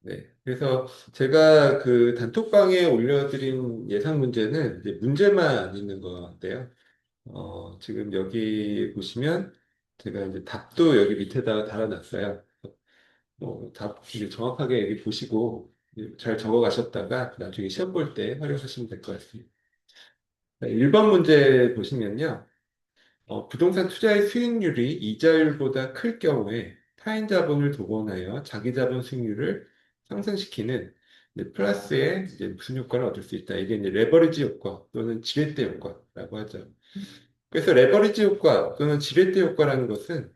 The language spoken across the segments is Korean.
네. 그래서 제가 그 단톡방에 올려드린 예상 문제는 이제 문제만 있는 것 같아요. 지금 여기 보시면 제가 이제 답도 여기 밑에다가 달아놨어요. 답 이제 정확하게 여기 보시고 잘 적어 가셨다가 나중에 시험 볼 때 활용하시면 될 것 같습니다. 1번 문제 보시면요. 부동산 투자의 수익률이 이자율보다 클 경우에 타인 자본을 동원하여 자기 자본 수익률을 상승시키는 이제 플러스의 이제 무슨 효과를 얻을 수 있다. 이게 이제 레버리지 효과 또는 지렛대 효과라고 하죠. 그래서 레버리지 효과 또는 지렛대 효과라는 것은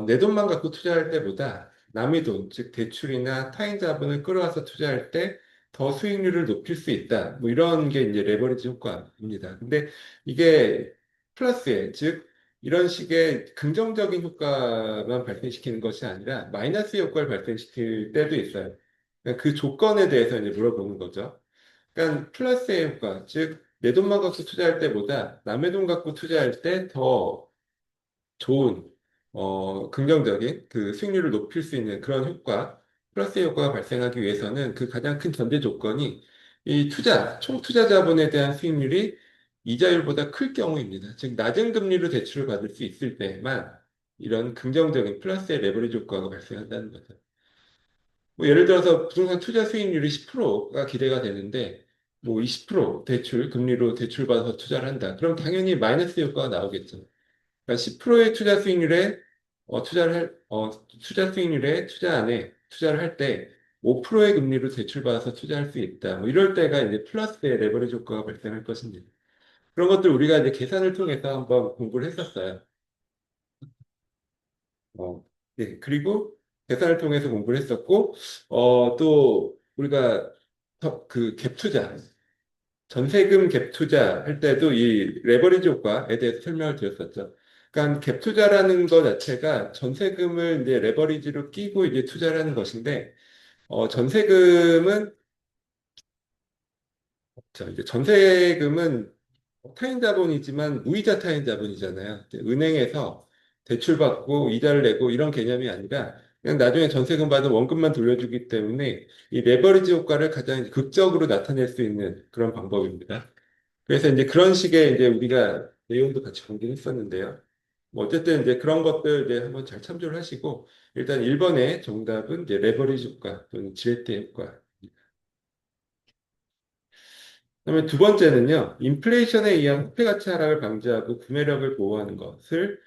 내 돈만 갖고 투자할 때보다 남의 돈, 즉 대출이나 타인 자본을 끌어와서 투자할 때 더 수익률을 높일 수 있다. 뭐 이런 게 이제 레버리지 효과입니다. 근데 이게 플러스에, 즉 이런 식의 긍정적인 효과만 발생시키는 것이 아니라 마이너스 효과를 발생시킬 때도 있어요. 그러니까 그 조건에 대해서 이제 물어보는 거죠. 그러니까 플러스의 효과, 즉 내 돈만 갖고 투자할 때보다 남의 돈 갖고 투자할 때더 좋은 긍정적인 그 수익률을 높일 수 있는 그런 효과, 플러스 효과가 발생하기 위해서는 그 가장 큰 전제 조건이 이 총 투자 자본에 대한 수익률이 이자율보다 클 경우입니다. 즉, 낮은 금리로 대출을 받을 수 있을 때만 이런 긍정적인 플러스의 레버리지 효과가 발생한다는 거죠. 뭐 예를 들어서 부동산 투자 수익률이 10%가 기대가 되는데 뭐 20% 대출, 금리로 대출받아서 투자를 한다. 그럼 당연히 마이너스 효과가 나오겠죠. 그러니까 10%의 투자 수익률에 투자 수익률에 투자 안에 투자를 할 때 5%의 금리로 대출받아서 투자할 수 있다. 뭐 이럴 때가 이제 플러스의 레버리지 효과가 발생할 것입니다. 그런 것들 우리가 이제 계산을 통해서 한번 공부를 했었어요. 네. 그리고 계산을 통해서 공부를 했었고, 또 우리가 그 갭 투자, 전세금 갭 투자 할 때도 이 레버리지 효과에 대해서 설명을 드렸었죠. 그러니까 갭 투자라는 것 자체가 전세금을 이제 레버리지로 끼고 이제 투자를 하는 것인데, 전세금은 이제 전세금은 타인 자본이지만 무이자 타인 자본이잖아요. 은행에서 대출받고 이자를 내고 이런 개념이 아니라 그냥 나중에 전세금 받은 원금만 돌려주기 때문에 이 레버리지 효과를 가장 극적으로 나타낼 수 있는 그런 방법입니다. 그래서 이제 그런 식의 이제 우리가 내용도 같이 공부를 했었는데요. 뭐 어쨌든 이제 그런 것들 이제 한번 잘 참조를 하시고 일단 1번의 정답은 이제 레버리지 효과 또는 지렛대 효과. 그다음에 두 번째는요. 인플레이션에 의한 화폐 가치 하락을 방지하고 구매력을 보호하는 것을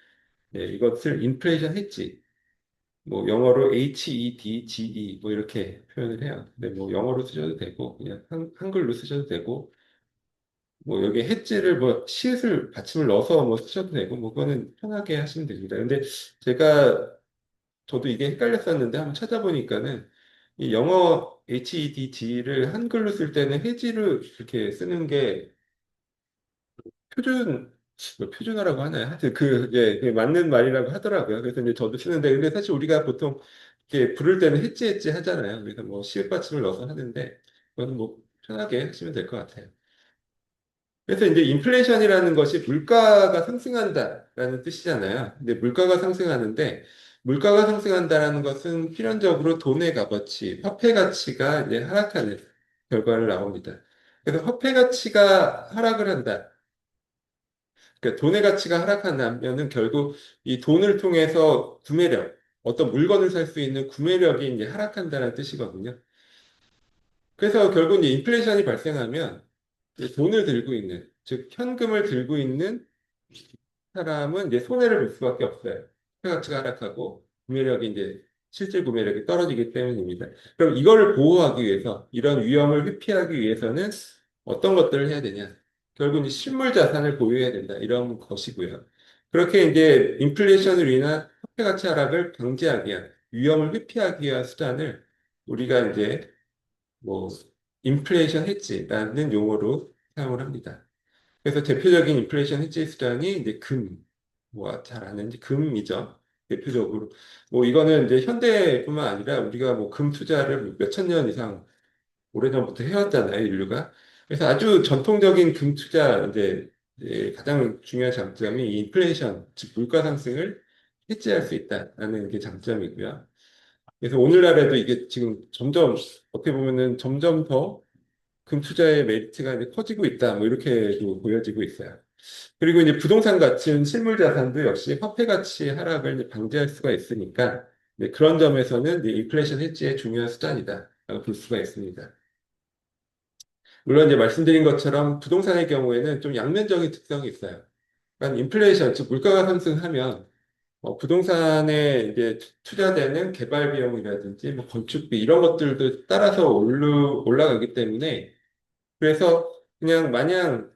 이것을 인플레이션 헤지 뭐 영어로 HEDGE 뭐 이렇게 표현을 해요. 근데 뭐 영어로 쓰셔도 되고 그냥 한글로 쓰셔도 되고 뭐 여기 해지를 뭐 시읒을 받침을 넣어서 뭐 쓰셔도 되고 뭐 그거는 편하게 하시면 됩니다. 근데 제가 저도 이게 헷갈렸었는데 한번 찾아보니까는 이 영어 HEDG를 한글로 쓸 때는 해지를 이렇게 쓰는 게 표준 뭐 표준어라고 하나요? 하여튼 그게 맞는 말이라고 하더라고요. 그래서 이제 저도 쓰는데 근데 사실 우리가 보통 이렇게 부를 때는 해지 하잖아요. 그래서 뭐 시읒 받침을 넣어서 하는데 그건 뭐 편하게 하시면 될 것 같아요. 그래서 이제 인플레이션이라는 것이 물가가 상승한다라는 뜻이잖아요. 근데 물가가 상승하는데 물가가 상승한다라는 것은 필연적으로 돈의 값어치, 화폐 가치가 이제 하락하는 결과를 나옵니다. 그래서 화폐 가치가 하락을 한다. 그러니까 돈의 가치가 하락한다면은 결국 이 돈을 통해서 구매력, 어떤 물건을 살 수 있는 구매력이 이제 하락한다는 뜻이거든요. 그래서 결국 이제 인플레이션이 발생하면 이 돈을 들고 있는, 즉 현금을 들고 있는 사람은 이제 손해를 볼 수밖에 없어요. 화폐 가치가 하락하고 구매력이 이제 실질 구매력이 떨어지기 때문입니다. 그럼 이거를 보호하기 위해서 이런 위험을 회피하기 위해서는 어떤 것들을 해야 되냐? 결국 이제 실물 자산을 보유해야 된다. 이런 것이고요. 그렇게 이제 인플레이션을 인한 화폐 가치 하락을 방지하기 위한 위험을 회피하기 위한 수단을 우리가 이제 뭐 인플레이션 헤지라는 용어로 사용을 합니다. 그래서 대표적인 인플레이션 해지 수단이 이제 뭐 잘 아는 이제 금이죠. 대표적으로. 뭐 이거는 이제 현대뿐만 아니라 우리가 뭐 금 투자를 몇천 년 이상 오래전부터 해왔잖아요, 인류가. 그래서 아주 전통적인 금 투자 이제 가장 중요한 장점이 이 인플레이션, 즉 물가 상승을 해지할 수 있다는 게 장점이고요. 그래서 오늘날에도 이게 지금 점점 어떻게 보면은 점점 더 금투자의 메리트가 이제 커지고 있다. 뭐 이렇게도 보여지고 있어요. 그리고 이제 부동산 가치는 실물 자산도 역시 화폐 가치 하락을 이제 방지할 수가 있으니까 이제 그런 점에서는 이제 인플레이션 해지의 중요한 수단이다라고 볼 수가 있습니다. 물론 이제 말씀드린 것처럼 부동산의 경우에는 좀 양면적인 특성이 있어요. 그러니까 인플레이션, 즉 물가가 상승하면 부동산에 이제 투자되는 개발 비용이라든지 뭐 건축비 이런 것들도 따라서 올라가기 때문에 그래서 그냥 마냥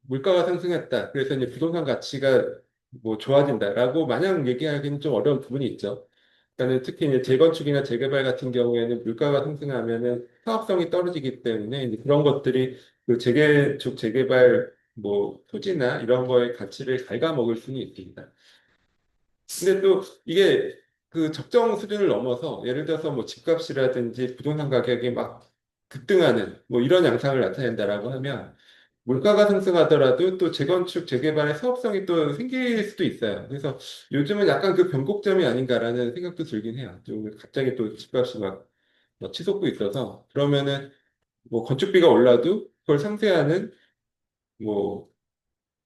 물가가 상승했다. 그래서 이제 부동산 가치가 뭐 좋아진다라고 마냥 얘기하기는 좀 어려운 부분이 있죠. 그러니까 특히 이제 재건축이나 재개발 같은 경우에는 물가가 상승하면은 사업성이 떨어지기 때문에 이제 그런 것들이 그 재개축, 재개발 뭐 토지나 이런 거의 가치를 갉아먹을 수는 있습니다. 근데 또 이게 그 적정 수준을 넘어서 예를 들어서 뭐 집값이라든지 부동산 가격이 막 급등하는 뭐 이런 양상을 나타낸다라고 하면 물가가 상승하더라도 또 재건축, 재개발의 사업성이 또 생길 수도 있어요. 그래서 요즘은 약간 그 변곡점이 아닌가라는 생각도 들긴 해요. 좀 갑자기 또 집값이 막 치솟고 있어서 그러면은 뭐 건축비가 올라도 그걸 상쇄하는 뭐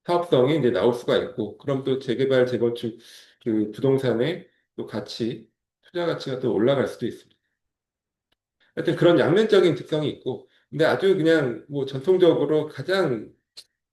사업성이 이제 나올 수가 있고, 그럼 또 재개발, 재건축 그 부동산의 또 가치, 투자 가치가 또 올라갈 수도 있습니다. 하여튼 그런 양면적인 특성이 있고, 근데 아주 그냥 뭐 전통적으로 가장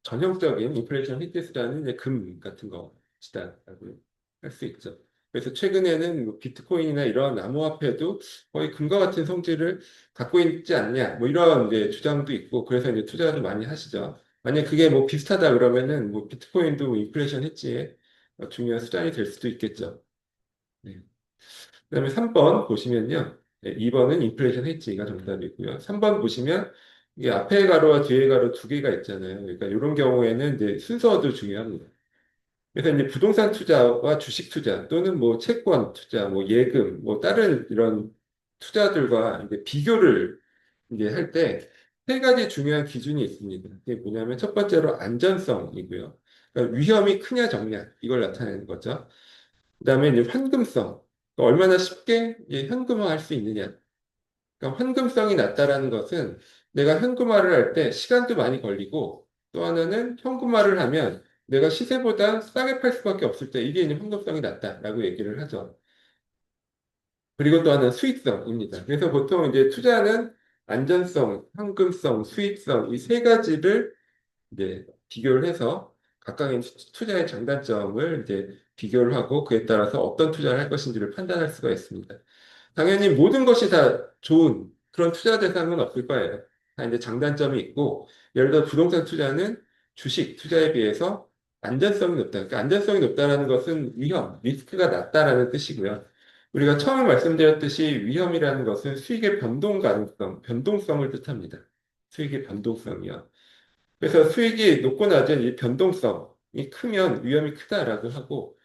전형적인 인플레이션 히트스라는 이제 금 같은 것이다라고 할 수 있죠. 그래서 최근에는 뭐 비트코인이나 이런 암호화폐도 거의 금과 같은 성질을 갖고 있지 않냐, 뭐 이런 이제 주장도 있고, 그래서 이제 투자를 많이 하시죠. 만약 그게 뭐 비슷하다 그러면은 뭐 비트코인도 뭐 인플레이션 해지에 중요한 수단이 될 수도 있겠죠. 네. 그다음에 3번 보시면요. 네, 2번은 인플레이션 헤지가 정답이고요. 3번 보시면 이게 앞에 가로와 뒤에 가로 두 개가 있잖아요. 그러니까 이런 경우에는 이제 순서도 중요합니다. 그래서 이제 부동산 투자와 주식 투자 또는 뭐 채권 투자, 뭐 예금, 뭐 다른 이런 투자들과 이제 비교를 이제 할 때 세 가지 중요한 기준이 있습니다. 그게 뭐냐면 첫 번째로 안전성이고요. 그러니까 위험이 크냐 적냐 이걸 나타내는 거죠. 그다음에 이제 환금성, 그러니까 얼마나 쉽게 이제 현금화할 수 있느냐. 그러니까 환금성이 낮다라는 것은 내가 현금화를 할 때 시간도 많이 걸리고 또 하나는 현금화를 하면 내가 시세보다 싸게 팔 수밖에 없을 때 이게 이제 환금성이 낮다라고 얘기를 하죠. 그리고 또 하나는 수익성입니다. 그래서 보통 이제 투자는 안전성, 현금성, 수익성 이 세 가지를 이제 비교를 해서 각각의 투자의 장단점을 이제 비교를 하고 그에 따라서 어떤 투자를 할 것인지를 판단할 수가 있습니다. 당연히 모든 것이 다 좋은 그런 투자 대상은 없을 거예요. 다 이제 장단점이 있고, 예를 들어 부동산 투자는 주식 투자에 비해서 안전성이 높다. 그러니까 안전성이 높다는 것은 위험, 리스크가 낮다라는 뜻이고요. 우리가 처음에 말씀드렸듯이 위험이라는 것은 수익의 변동 가능성, 변동성을 뜻합니다. 수익의 변동성이요. 그래서 수익이 높고 낮은 이 변동성이 크면 위험이 크다라고 하고,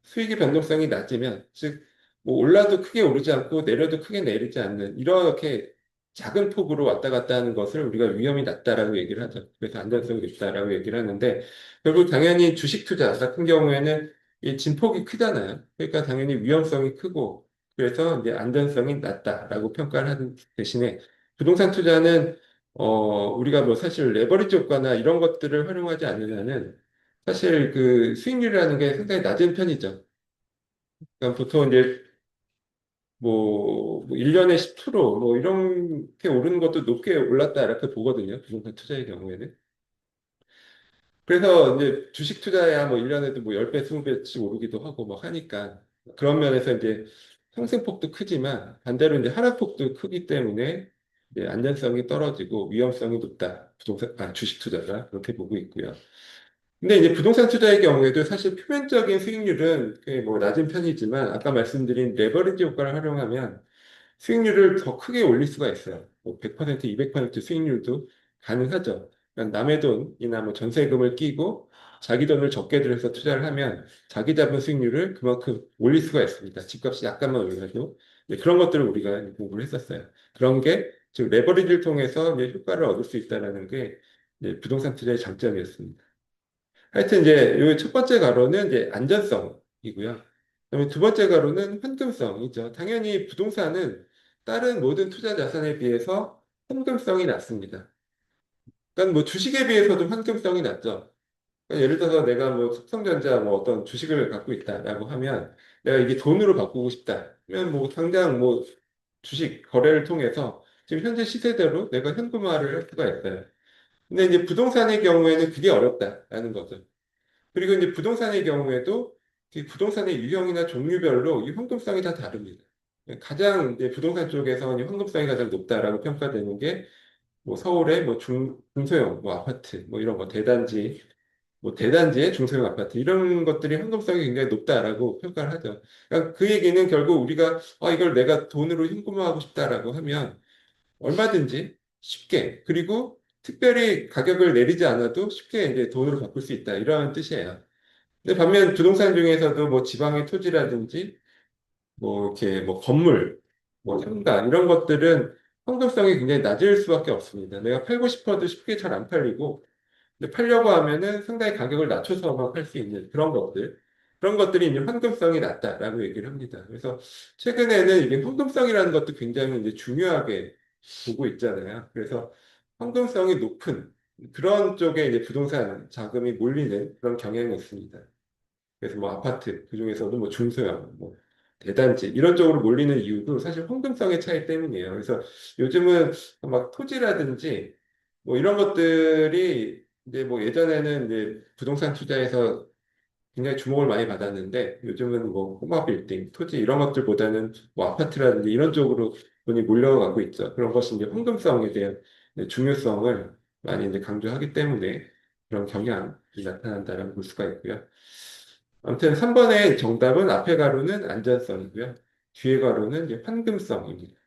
수익의 변동성이 낮으면, 즉, 뭐 올라도 크게 오르지 않고 내려도 크게 내리지 않는 이렇게 작은 폭으로 왔다 갔다 하는 것을 우리가 위험이 낮다라고 얘기를 하죠. 그래서 안전성이 높다라고 얘기를 하는데, 결국 당연히 주식 투자 같은 경우에는 이 진폭이 크잖아요. 그러니까 당연히 위험성이 크고, 그래서 이제 안전성이 낮다라고 평가를 하는 대신에 부동산 투자는 우리가 뭐 사실 레버리지 효과나 이런 것들을 활용하지 않으면은 사실 그 수익률이라는 게 상당히 낮은 편이죠. 그러니까 보통 이제 뭐 1년에 10%뭐 이렇게 오르는 것도 높게 올랐다 이렇게 보거든요. 부동산 투자의 경우에는. 그래서 이제 주식 투자야 뭐 1년에도 뭐 10배, 20배씩 오르기도 하고 뭐 하니까 그런 면에서 이제 상승폭도 크지만 반대로 이제 하락폭도 크기 때문에 이제 안전성이 떨어지고 위험성이 높다. 주식 투자가 그렇게 보고 있고요. 근데 이제 부동산 투자의 경우에도 사실 표면적인 수익률은 꽤뭐 낮은 편이지만 아까 말씀드린 레버리지 효과를 활용하면 수익률을 더 크게 올릴 수가 있어요. 뭐 100%, 200% 수익률도 가능하죠. 그러니까 남의 돈이나 뭐 전세금을 끼고 자기 돈을 적게 들여서 투자를 하면 자기 잡은 수익률을 그만큼 올릴 수가 있습니다. 집값이 약간만 올라도 그런 것들을 우리가 공부를 했었어요. 그런 게 즉 레버리지를 통해서 이제 효과를 얻을 수 있다는 게 이제 부동산 투자의 장점이었습니다. 하여튼 이제 이 첫 번째 가로는 이제 안전성이고요. 그다음에 두 번째 가로는 현금성이죠. 당연히 부동산은 다른 모든 투자 자산에 비해서 현금성이 낮습니다. 그러니까 뭐 주식에 비해서도 현금성이 낮죠. 그러니까 예를 들어서 내가 뭐 삼성전자 뭐 어떤 주식을 갖고 있다라고 하면 내가 이게 돈으로 바꾸고 싶다. 그러면 뭐 당장 뭐 주식 거래를 통해서 지금 현재 시세대로 내가 현금화를 할 수가 있어요. 근데 이제 부동산의 경우에는 그게 어렵다라는 거죠. 그리고 이제 부동산의 경우에도 이 부동산의 유형이나 종류별로 이 황금성이 다 다릅니다. 가장 이제 부동산 쪽에서 이 황금성이 가장 높다라고 평가되는 게 뭐 서울의 뭐 중소형 뭐 아파트 뭐 이런 거 대단지 뭐 대단지의 중소형 아파트 이런 것들이 현금성이 굉장히 높다라고 평가를 하죠. 그러니까 그 얘기는 결국 우리가 이걸 내가 돈으로 현금화하고 싶다라고 하면 얼마든지 쉽게 그리고 특별히 가격을 내리지 않아도 쉽게 이제 돈으로 바꿀 수 있다 이런 뜻이에요. 근데 반면 부동산 중에서도 뭐 지방의 토지라든지 뭐 이렇게 뭐 건물, 뭐 상가 이런 것들은 현금성이 굉장히 낮을 수밖에 없습니다. 내가 팔고 싶어도 쉽게 잘 안 팔리고 근데 팔려고 하면은 상당히 가격을 낮춰서만 팔 수 있는 그런 것들. 그런 것들이 이제 환금성이 낮다라고 얘기를 합니다. 그래서 최근에는 이게 환금성이라는 것도 굉장히 이제 중요하게 보고 있잖아요. 그래서 환금성이 높은 그런 쪽에 이제 부동산 자금이 몰리는 그런 경향이 있습니다. 그래서 뭐 아파트, 그중에서도 뭐 중소형, 뭐 대단지 이런 쪽으로 몰리는 이유도 사실 황금성의 차이 때문이에요. 그래서 요즘은 막 토지라든지 뭐 이런 것들이 이제 뭐 예전에는 이제 부동산 투자에서 굉장히 주목을 많이 받았는데 요즘은 뭐 꼬마 빌딩, 토지 이런 것들보다는 뭐 아파트라든지 이런 쪽으로 돈이 몰려가고 있죠. 그런 것이 이제 황금성에 대한 이제 중요성을 많이 이제 강조하기 때문에 그런 경향이 나타난다는 볼 수가 있고요. 아무튼 3번의 정답은 앞에 가로는 안전성이고요. 뒤에 가로는 이제 환금성입니다.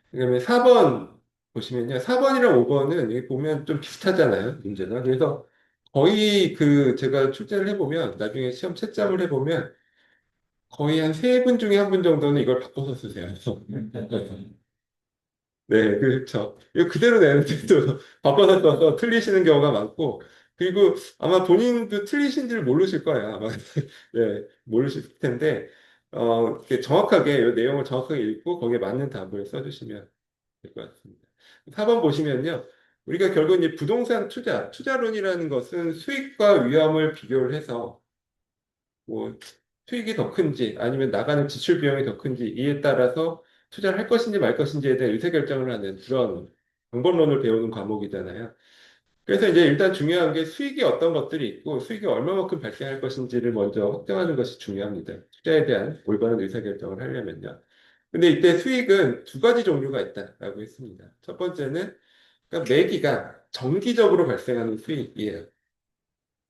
그다음에 4번 보시면요. 4번이랑 5번은 여기 보면 좀 비슷하잖아요. 문제가. 그래서 거의 그 제가 출제를 해보면 나중에 시험 채점을 해보면 거의 한 세 분 중에 한 분 정도는 이걸 바꿔서 쓰세요. 네, 그렇죠. 이거 그대로 내는데도 바꿔서 써서 틀리시는 경우가 많고, 그리고 아마 본인도 틀리신지를 모르실 거예요. 아마, 네, 모르실 텐데, 이렇게 정확하게, 이 내용을 정확하게 읽고 거기에 맞는 답을 써주시면 될 것 같습니다. 4번 보시면요. 우리가 결국 이제 부동산 투자론이라는 것은 수익과 위험을 비교를 해서 뭐 수익이 더 큰지 아니면 나가는 지출 비용이 더 큰지 이에 따라서 투자를 할 것인지 말 것인지에 대한 의사결정을 하는 그런 방법론을 배우는 과목이잖아요. 그래서 이제 일단 중요한 게 수익이 어떤 것들이 있고 수익이 얼마만큼 발생할 것인지를 먼저 확정하는 것이 중요합니다. 투자에 대한 올바른 의사결정을 하려면요. 근데 이때 수익은 두 가지 종류가 있다라고 했습니다. 첫 번째는 그러니까 매기간 정기적으로 발생하는 수익이에요.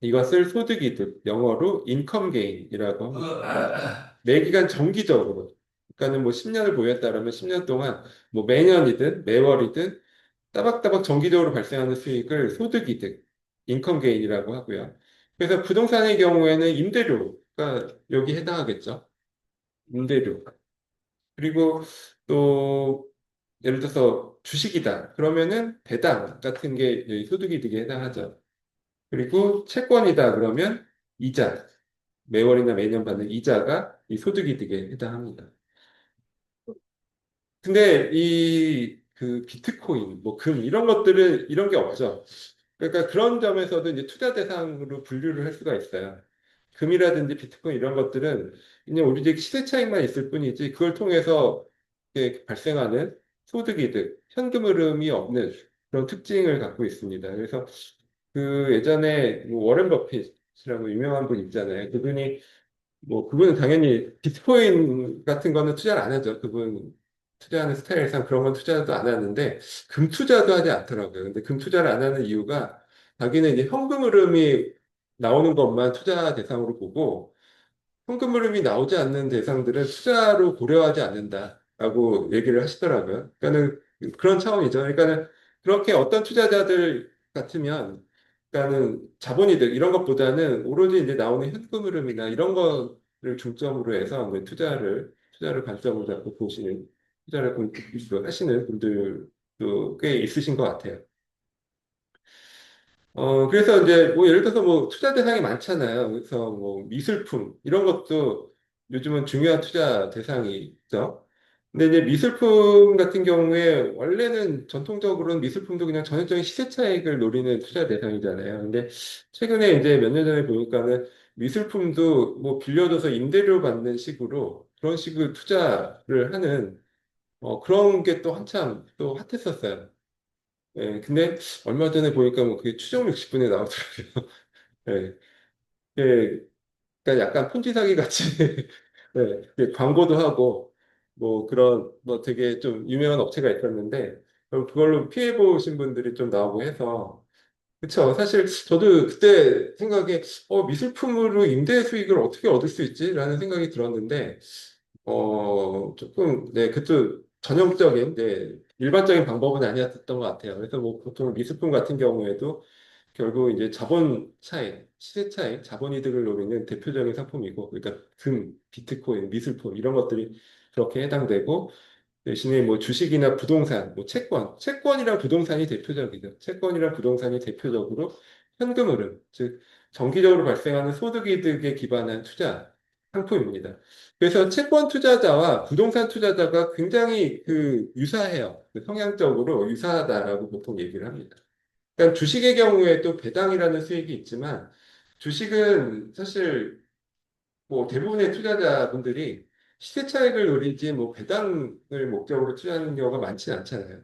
이것을 소득이득, 영어로 인컴 게인이라고 합니다. 매기간 정기적으로. 그러니까는 뭐 10년을 보였다라면 10년 동안 뭐 매년이든 매월이든 따박따박 정기적으로 발생하는 수익을 소득이득, 인컴 게인이라고 하고요. 그래서 부동산의 경우에는 임대료가 여기 해당하겠죠. 임대료. 그리고 또 예를 들어서 주식이다. 그러면은 배당 같은 게 여기 소득이득에 해당하죠. 그리고 채권이다. 그러면 이자. 매월이나 매년 받는 이자가 이 소득이득에 해당합니다. 근데 이 그 비트코인, 뭐 금 이런 것들은 이런 게 없죠. 그러니까 그런 점에서도 이제 투자 대상으로 분류를 할 수가 있어요. 금이라든지 비트코인 이런 것들은 그냥 우리 시세 차익만 있을 뿐이지 그걸 통해서 이렇게 발생하는 소득이득, 현금 흐름이 없는 그런 특징을 갖고 있습니다. 그래서 그 예전에 뭐 워렌 버핏이라고 유명한 분 있잖아요. 그분이 뭐 그분은 당연히 비트코인 같은 거는 투자를 안 하죠. 그분 투자하는 스타일상 그런 건 투자도 안 하는데 금 투자도 하지 않더라고요. 근데 금 투자를 안 하는 이유가 자기는 이제 현금 흐름이 나오는 것만 투자 대상으로 보고 현금 흐름이 나오지 않는 대상들은 투자로 고려하지 않는다라고 얘기를 하시더라고요. 그러니까는 그런 차원이죠. 그러니까는 그렇게 어떤 투자자들 같으면 그러니까는 자본이득 이런 것보다는 오로지 이제 나오는 현금 흐름이나 이런 거를 중점으로 해서 이제 투자를 관점으로 잡고 보시는 하시는 분들도 꽤 있으신 것 같아요. 그래서 이제 뭐 예를 들어서 뭐 투자 대상이 많잖아요. 그래서 뭐 미술품 이런 것도 요즘은 중요한 투자 대상이 있죠. 근데 이제 미술품 같은 경우에 원래는 전통적으로는 미술품도 그냥 전형적인 시세 차익을 노리는 투자 대상이잖아요. 근데 최근에 이제 몇 년 전에 보니까는 미술품도 뭐 빌려줘서 임대료 받는 식으로 그런 식으로 투자를 하는 그런 게 또 한참 또 핫했었어요. 예, 근데 얼마 전에 보니까 뭐 그게 추정 60분에 나오더라고요. 예, 예, 그러니까 약간 폰지 사기 같이 예, 광고도 하고 뭐 그런 뭐 되게 좀 유명한 업체가 있었는데 그걸로 피해 보신 분들이 좀 나오고 해서 그쵸. 사실 저도 그때 생각에 미술품으로 임대 수익을 어떻게 얻을 수 있지라는 생각이 들었는데 조금, 네, 그것도 전형적인, 네, 일반적인 방법은 아니었던 것 같아요. 그래서 뭐 보통 미술품 같은 경우에도 결국 이제 자본 차익, 시세 차익, 자본 이득을 노리는 대표적인 상품이고, 그러니까 금, 비트코인, 미술품 이런 것들이 그렇게 해당되고, 대신에 뭐 주식이나 부동산, 뭐 채권이랑 부동산이 대표적이죠. 채권이랑 부동산이 대표적으로 현금 흐름, 즉 정기적으로 발생하는 소득 이득에 기반한 투자 상품입니다. 그래서 채권 투자자와 부동산 투자자가 굉장히 유사해요. 성향적으로 유사하다라고 보통 얘기를 합니다. 그러니까 주식의 경우에 또 배당이라는 수익이 있지만 주식은 사실 뭐 대부분의 투자자분들이 시세 차익을 노리지 뭐 배당을 목적으로 투자하는 경우가 많지는 않잖아요.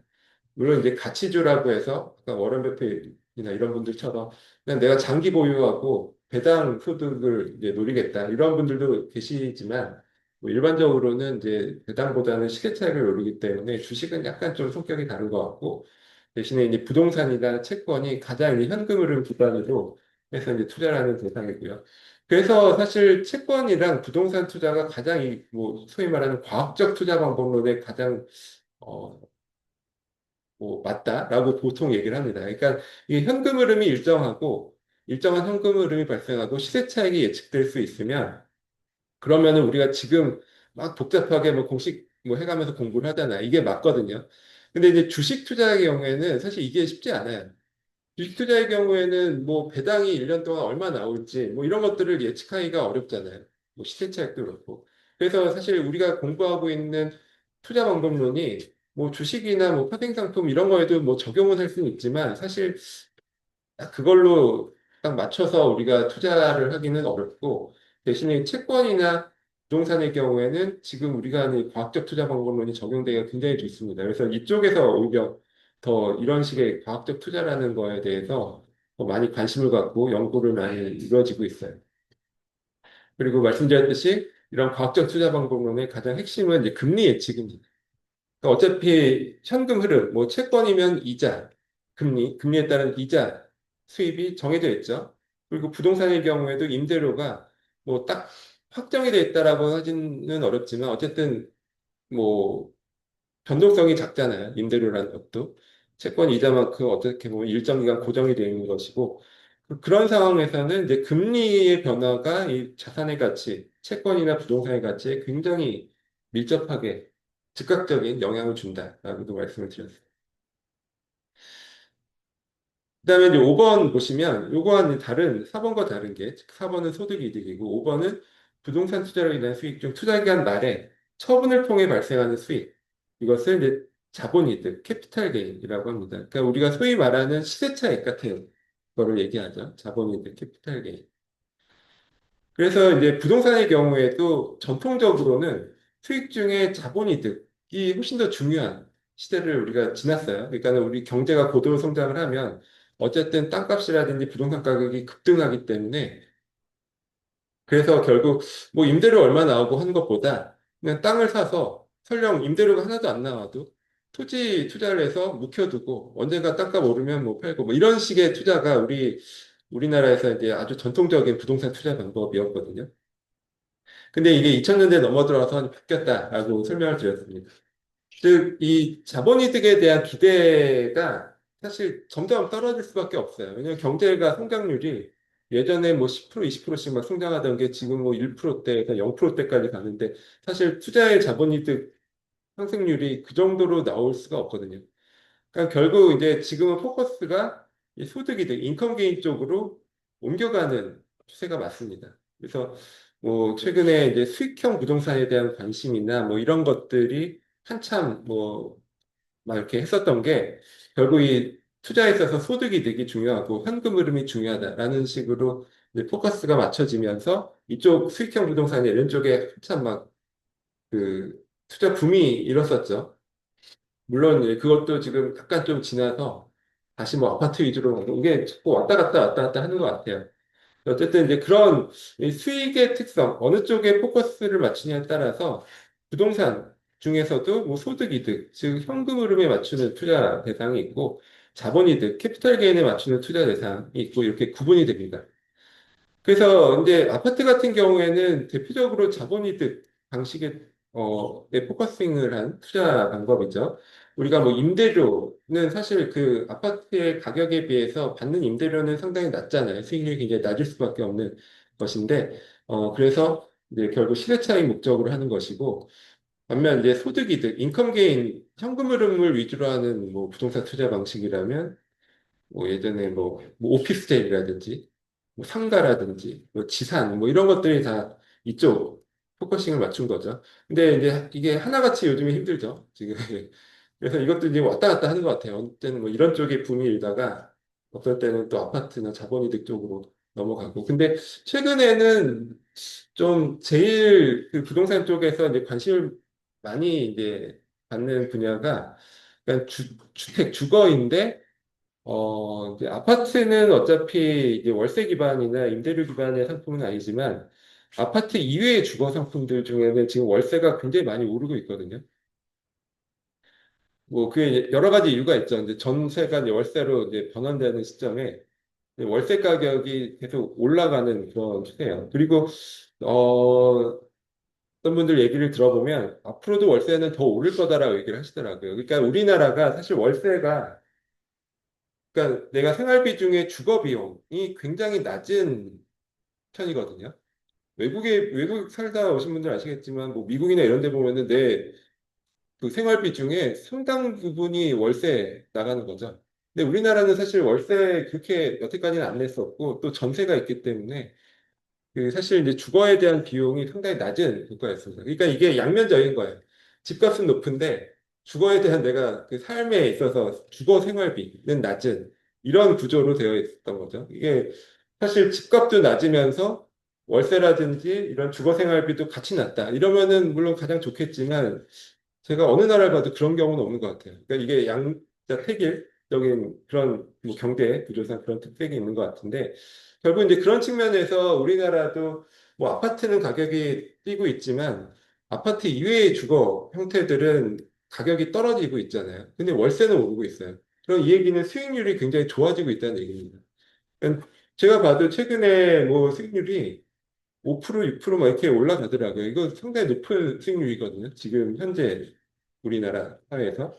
물론 이제 가치주라고 해서 아까 워런 버핏이나 이런 분들처럼 그냥 내가 장기 보유하고 배당 소득을 이제 노리겠다 이런 분들도 계시지만 뭐 일반적으로는 이제 배당보다는 시세 차익을 노리기 때문에 주식은 약간 좀 성격이 다른 것 같고 대신에 이제 부동산이나 채권이 가장 이 현금흐름 기반으로 해서 이제 투자를 하는 대상이고요. 그래서 사실 채권이랑 부동산 투자가 가장 뭐 소위 말하는 과학적 투자 방법론에 가장 어, 뭐 맞다라고 보통 얘기를 합니다. 그러니까 이 현금 흐름이 일정하고 일정한 현금 흐름이 발생하고 시세 차익이 예측될 수 있으면 그러면은 우리가 지금 막 복잡하게 뭐 공식 뭐 해가면서 공부를 하잖아요. 이게 맞거든요. 근데 이제 주식 투자의 경우에는 사실 이게 쉽지 않아요. 주식 투자의 경우에는 뭐 배당이 1년 동안 얼마 나올지 뭐 이런 것들을 예측하기가 어렵잖아요. 뭐 시세 차익도 그렇고. 그래서 사실 우리가 공부하고 있는 투자 방법론이 뭐 주식이나 뭐 파생상품 이런 거에도 뭐 적용은 할 수는 있지만 사실 딱 그걸로 딱 맞춰서 우리가 투자를 하기는 어렵고 대신에 채권이나 부동산의 경우에는 지금 우리가 하는 과학적 투자 방법론이 적용되기가 굉장히 좋습니다. 그래서 이쪽에서 오히려 더 이런 식의 과학적 투자라는 거에 대해서 더 많이 관심을 갖고 연구를 많이 이루어지고 있어요. 그리고 말씀드렸듯이 이런 과학적 투자 방법론의 가장 핵심은 이제 금리 예측입니다. 그러니까 어차피 현금 흐름, 뭐 채권이면 이자, 금리에 따른 이자 수입이 정해져 있죠. 그리고 부동산의 경우에도 임대료가 뭐 딱 확정이 돼 있다라고 하지는 어렵지만 어쨌든 뭐 변동성이 작잖아요. 임대료라는 것도. 채권 이자만큼 어떻게 보면 일정 기간 고정이 되어 있는 것이고 그런 상황에서는 이제 금리의 변화가 이 자산의 가치, 채권이나 부동산의 가치에 굉장히 밀접하게 즉각적인 영향을 준다라고도 말씀을 드렸어요. 그다음에 이제 5번 보시면 요거는 다른 4번과 다른 게 4번은 소득 이득이고 5번은 부동산 투자로 인한 수익 중 투자 기간 말에 처분을 통해 발생하는 수익. 이것을 이제 자본 이득, 캐피탈 게인이라고 합니다. 그러니까 우리가 소위 말하는 시세 차익 같은 거를 얘기하죠. 자본 이득, 캐피탈 게인. 그래서 이제 부동산의 경우에도 전통적으로는 수익 중에 자본이득이 훨씬 더 중요한 시대를 우리가 지났어요. 그러니까 우리 경제가 고도 성장을 하면 어쨌든 땅값이라든지 부동산 가격이 급등하기 때문에 그래서 결국 뭐 임대료 얼마 나오고 하는 것보다 그냥 땅을 사서 설령 임대료가 하나도 안 나와도 토지 투자를 해서 묵혀두고 언젠가 땅값 오르면 뭐 팔고 뭐 이런 식의 투자가 우리나라에서 이제 아주 전통적인 부동산 투자 방법이었거든요. 근데 이게 2000년대 넘어들어서 바뀌었다라고 설명을 드렸습니다. 즉, 이 자본이득에 대한 기대가 사실 점점 떨어질 수밖에 없어요. 왜냐하면 경제가 성장률이 예전에 뭐 10%, 20%씩 막 성장하던 게 지금 뭐 1%대에서 0%대까지 가는데 사실 투자의 자본이득 상승률이 그 정도로 나올 수가 없거든요. 그러니까 결국 이제 지금은 포커스가 이 소득이 인컴 게인 쪽으로 옮겨가는 추세가 맞습니다. 그래서 뭐 최근에 이제 수익형 부동산에 대한 관심이나 뭐 이런 것들이 한참 뭐 막 이렇게 했었던 게 결국 이 투자에 있어서 소득이 되게 중요하고 현금 흐름이 중요하다라는 식으로 이제 포커스가 맞춰지면서 이쪽 수익형 부동산이 이런 쪽에 한참 막 그 투자 붐이 일었었죠. 물론 이제 그것도 지금 약간 좀 지나서 다시 뭐 아파트 위주로 가고 이게 자꾸 왔다 갔다 하는 것 같아요. 어쨌든 이제 그런 이 수익의 특성, 어느 쪽에 포커스를 맞추냐에 따라서 부동산 중에서도 뭐 소득 이득, 즉 현금 흐름에 맞추는 투자 대상이 있고 자본 이득, 캐피털 게인에 맞추는 투자 대상이 있고 이렇게 구분이 됩니다. 그래서 이제 아파트 같은 경우에는 대표적으로 자본이득 방식의 에 포커싱을 한 투자 방법이죠. 우리가 뭐 임대료는 사실 그 아파트의 가격에 비해서 받는 임대료는 상당히 낮잖아요. 수익률이 굉장히 낮을 수밖에 없는 것인데, 그래서 이제 결국 시세 차익 목적으로 하는 것이고, 반면 이제 소득이득, 인컴 게인, 현금 흐름을 위주로 하는 뭐 부동산 투자 방식이라면 뭐 예전에 뭐 오피스텔이라든지 뭐 상가라든지 뭐 지산 뭐 이런 것들이 다 이쪽 포커싱을 맞춘 거죠. 근데 이제 이게 하나같이 요즘에 힘들죠. 지금 그래서 이것도 이제 왔다 갔다 하는 것 같아요. 어느 때는 뭐 이런 쪽에 붐이 일다가 어떨 때는 또 아파트나 자본이득 쪽으로 넘어가고. 근데 최근에는 좀 제일 그 부동산 쪽에서 이제 관심을 많이 이제 받는 분야가 그러니까 주택 주거인데 이제 아파트는 어차피 이제 월세 기반이나 임대료 기반의 상품은 아니지만 아파트 이외의 주거 상품들 중에는 지금 월세가 굉장히 많이 오르고 있거든요. 뭐 그게 여러 가지 이유가 있죠. 이제 전세가 이제 월세로 이제 변환되는 시점에 이제 월세 가격이 계속 올라가는 그런 추세예요. 그리고 어떤 분들 얘기를 들어보면 앞으로도 월세는 더 오를 거다라고 얘기를 하시더라고요. 그러니까 우리나라가 사실 월세가 그러니까 내가 생활비 중에 주거 비용이 굉장히 낮은 편이거든요. 외국 살다 오신 분들 아시겠지만, 뭐 미국이나 이런 데 보면은 내 그 생활비 중에 상당 부분이 월세 나가는 거죠. 근데 우리나라는 사실 월세 그렇게 여태까지는 안 냈었고, 또 전세가 있기 때문에 그 사실 이제 주거에 대한 비용이 상당히 낮은 국가였습니다. 그러니까 이게 양면적인 거예요. 집값은 높은데 주거에 대한 내가 그 삶에 있어서 주거 생활비는 낮은 이런 구조로 되어 있었던 거죠. 이게 사실 집값도 낮으면서 월세라든지 이런 주거 생활비도 같이 낮다. 이러면은 물론 가장 좋겠지만 제가 어느 나라를 가도 그런 경우는 없는 것 같아요. 그러니까 이게 양자 택일적인 그런 뭐 경제 구조상 그런 특색이 있는 것 같은데 결국 이제 그런 측면에서 우리나라도 뭐 아파트는 가격이 뛰고 있지만 아파트 이외의 주거 형태들은 가격이 떨어지고 있잖아요. 근데 월세는 오르고 있어요. 그럼 이 얘기는 수익률이 굉장히 좋아지고 있다는 얘기입니다. 그러니까 제가 봐도 최근에 뭐 수익률이 5% 6%막 이렇게 올라가더라고요. 이거 상당히 높은 수익률이거든요. 지금 현재 우리나라 사회에서.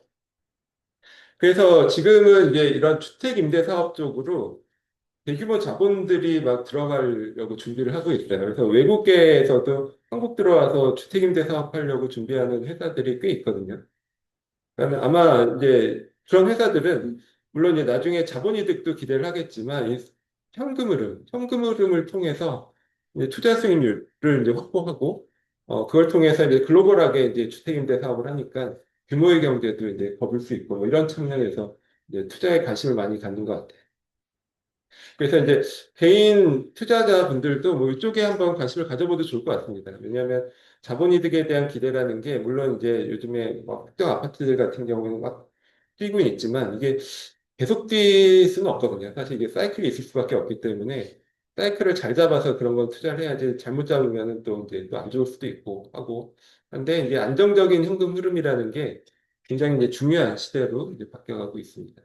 그래서 지금은 이제 이런 주택 임대 사업 쪽으로 대규모 자본들이 막 들어가려고 준비를 하고 있어요. 그래서 외국계에서도 한국 들어와서 주택 임대 사업하려고 준비하는 회사들이 꽤 있거든요. 그러니까 아마 이제 그런 회사들은 물론 이제 나중에 자본이득도 기대를 하겠지만 이 현금 흐름을 통해서 이제 투자 수익률을 이제 확보하고 그걸 통해서 이제 글로벌하게 이제 주택임대 사업을 하니까 규모의 경제도 이제 거둘 수 있고 뭐 이런 측면에서 이제 투자에 관심을 많이 갖는 것 같아요. 그래서 이제 개인 투자자분들도 뭐 이쪽에 한번 관심을 가져봐도 좋을 것 같습니다. 왜냐하면 자본이득에 대한 기대라는 게 물론 이제 요즘에 막 특정 아파트들 같은 경우는 막 뛰고 있지만 이게 계속 뛸 수는 없거든요. 사실 이게 사이클이 있을 수밖에 없기 때문에 사이클을 잘 잡아서 그런 건 투자를 해야지 잘못 잡으면 또 이제 또 안 좋을 수도 있고 하고. 근데 이제 안정적인 현금 흐름이라는 게 굉장히 이제 중요한 시대로 이제 바뀌어가고 있습니다.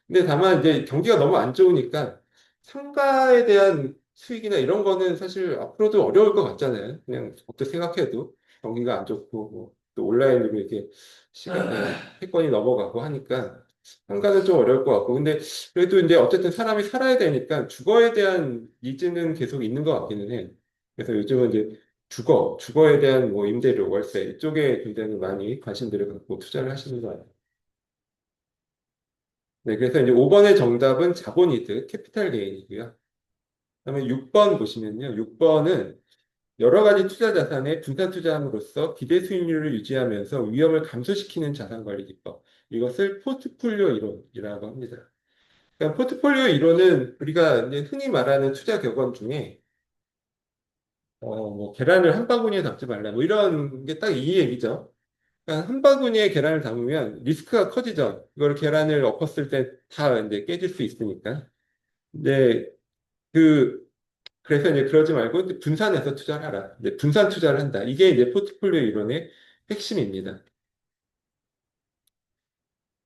근데 다만 이제 경기가 너무 안 좋으니까 상가에 대한 수익이나 이런 거는 사실 앞으로도 어려울 것 같잖아요. 그냥 어떻게 생각해도 경기가 안 좋고 뭐또 온라인으로 이렇게 시간에 패권이 넘어가고 하니까 상가는 좀 어려울 것 같고 근데 그래도 이제 어쨌든 사람이 살아야 되니까 주거에 대한 니즈는 계속 있는 것 같기는 해요. 그래서 요즘은 이제 주거에 대한 뭐 임대료, 월세 이쪽에 굉장히 많이 관심들을 갖고 투자를 하시는 것 같아요. 네, 그래서 이제 5번의 정답은 자본이득, 캐피탈 게인이고요. 그다음에 6번 보시면요. 6번은 여러 가지 투자 자산에 분산 투자함으로써 기대 수익률을 유지하면서 위험을 감소시키는 자산 관리 기법. 이것을 포트폴리오 이론이라고 합니다. 그러니까 포트폴리오 이론은 우리가 이제 흔히 말하는 투자 격언 중에 뭐 계란을 한 바구니에 담지 말라 뭐 이런 게 딱 이 얘기죠. 그러니까 한 바구니에 계란을 담으면 리스크가 커지죠. 이걸 계란을 엎었을 때 다 이제 깨질 수 있으니까. 근데 그 그래서 이제 그러지 말고 이제 분산해서 투자를 하라. 이제 분산 투자를 한다. 이게 이제 포트폴리오 이론의 핵심입니다.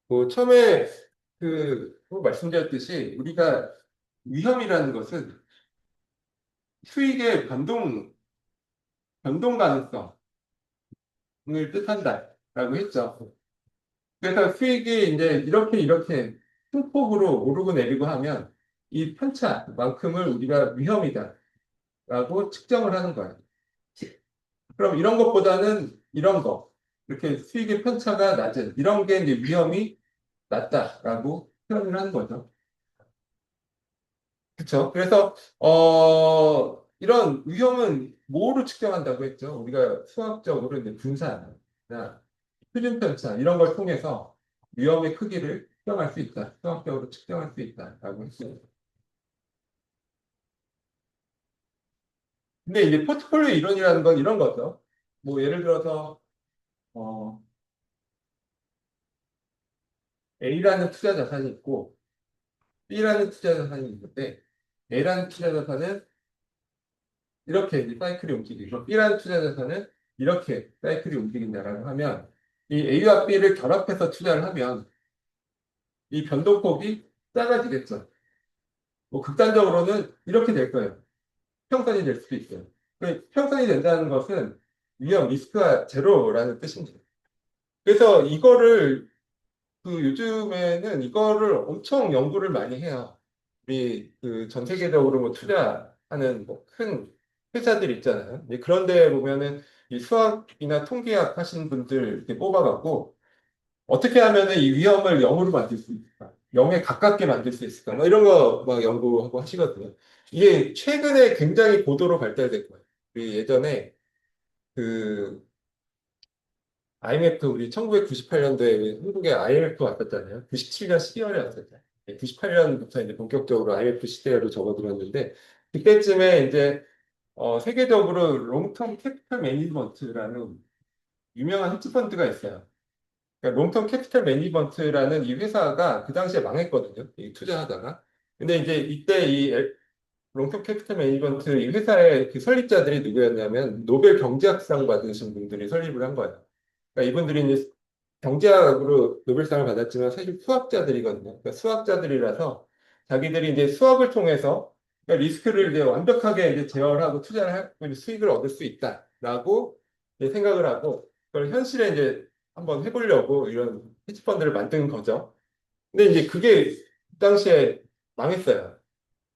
뭐 처음에 뭐 말씀드렸듯이 우리가 위험이라는 것은 수익의 변동 가능성을 뜻한다라고 했죠. 그래서 수익이 이제 이렇게 큰 폭으로 오르고 내리고 하면 이 편차만큼을 우리가 위험이다라고 측정을 하는 거예요. 그럼 이런 것보다는 이런 거, 이렇게 수익의 편차가 낮은 이런 게 이제 위험이 낮다라고 표현을 하는 거죠. 그렇죠? 그래서 이런 위험은 뭐로 측정한다고 했죠? 우리가 수학적으로 이제 분산이나 표준 편차 이런 걸 통해서 위험의 크기를 측정할 수 있다. 수학적으로 측정할 수 있다라고 했어요. 근데 이제 포트폴리오 이론이라는 건 이런 거죠. 뭐 예를 들어서 어, A라는 투자 자산이 있고 B라는 투자 자산이 있는데 A라는 투자 자산은 이렇게 이제 사이클이 움직이고 B라는 투자 자산은 이렇게 사이클이 움직인다라고 하면 이 A와 B를 결합해서 투자를 하면 이 변동폭이 작아지겠죠. 뭐 극단적으로는 이렇게 될 거예요. 평선이 될 수도 있어요. 평선이 된다는 것은 위험, 리스크가 제로라는 뜻입니다. 그래서 이거를 요즘에는 이거를 엄청 연구를 많이 해요. 우리 전 세계적으로 뭐 투자하는 뭐 큰 회사들 있잖아요. 이제 그런데 보면은 이 수학이나 통계학 하신 분들 이렇게 뽑아갖고 어떻게 하면은 이 위험을 0으로 만들 수 있을까? 0에 가깝게 만들 수 있을까? 뭐 이런 거 막 연구하고 하시거든요. 이게 최근에 굉장히 고도로 발달된 거예요. 우리 예전에 그 IMF 우리 1998년도에 한국에 IMF 왔었잖아요. 97년 12월에 왔었잖아요. 98년부터 이제 본격적으로 IMF 시대로 접어들었는데 그때쯤에 이제 세계적으로 롱텀 캐피탈 매니지먼트라는 유명한 헤지펀드가 있어요. 그러니까 롱텀 캐피탈 매니지먼트라는 이 회사가 그 당시에 망했거든요. 이 투자하다가. 근데 이제 이때 이 롱텀 캐피탈 매니지먼트 이 회사의 그 설립자들이 누구였냐면 노벨 경제학상 받으신 분들이 설립을 한 거예요. 그러니까 이분들이 이제 경제학으로 노벨상을 받았지만 사실 수학자들이거든요. 그러니까 수학자들이라서 자기들이 이제 수학을 통해서 그러니까 리스크를 이제 완벽하게 이제 제어하고 투자를 하고 수익을 얻을 수 있다라고 이제 생각을 하고 그걸 현실에 이제 한번 해보려고 이런 헤지펀드를 만든 거죠. 근데 이제 그게 그 당시에 망했어요.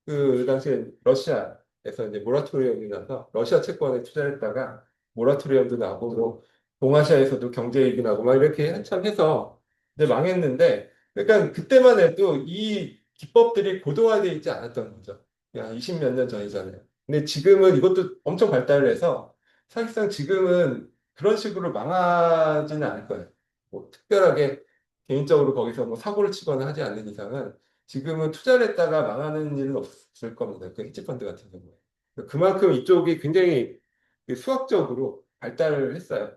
그 당시에 러시아에서 이제 모라토리엄이 나서 러시아 채권에 투자했다가 모라토리엄도 나고 뭐 동아시아에서도 경제이익이 나고 막 이렇게 한참 해서 이제 망했는데 그러니까 그때만 해도 이 기법들이 고도화되어 있지 않았던 거죠. 그냥 20 몇 년 전이잖아요. 근데 지금은 이것도 엄청 발달을 해서 사실상 지금은 그런 식으로 망하지는 않을 거예요. 뭐 특별하게 개인적으로 거기서 뭐 사고를 치거나 하지 않는 이상은 지금은 투자를 했다가 망하는 일은 없을 겁니다. 그 헤지펀드 같은 경우에. 그만큼 이쪽이 굉장히 그 수학적으로 발달을 했어요.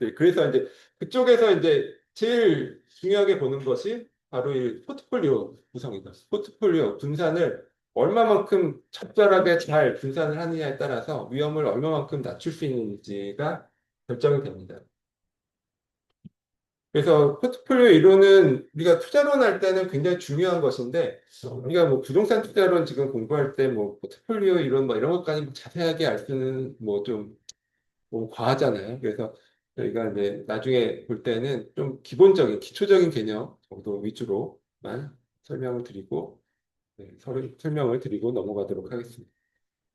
네, 그래서 이제 그쪽에서 이제 제일 중요하게 보는 것이 바로 이 포트폴리오 구성이다. 포트폴리오 분산을 얼마만큼 적절하게 잘 분산을 하느냐에 따라서 위험을 얼마만큼 낮출 수 있는지가 결정이 됩니다. 그래서 포트폴리오 이론은 우리가 투자론 할 때는 굉장히 중요한 것인데 우리가 뭐 부동산 투자론 지금 공부할 때 뭐 포트폴리오 이론 뭐 이런 것까지 뭐 자세하게 알 수는 뭐 좀 과하잖아요. 그래서 저희가 이제 나중에 볼 때는 좀 기본적인 기초적인 개념 정도 위주로만 설명을 드리고 서로 설명을 드리고 넘어가도록 하겠습니다.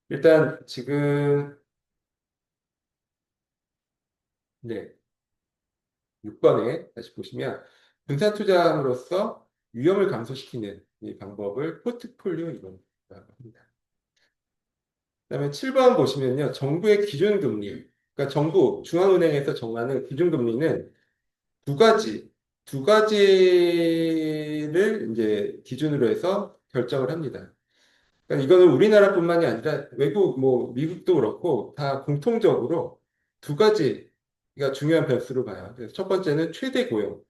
일단 지금 네, 6번에 다시 보시면 분산 투자함으로써 위험을 감소시키는 이 방법을 포트폴리오 이론이라고 합니다. 그다음에 7번 보시면요. 정부의 기준금리. 그러니까 정부, 중앙은행에서 정하는 기준금리는 두 가지, 두 가지를 이제 기준으로 해서 결정을 합니다. 그러니까 이거는 우리나라뿐만이 아니라 외국, 뭐, 미국도 그렇고 다 공통적으로 두 가지가 중요한 변수로 봐요. 그래서 첫 번째는 최대 고용.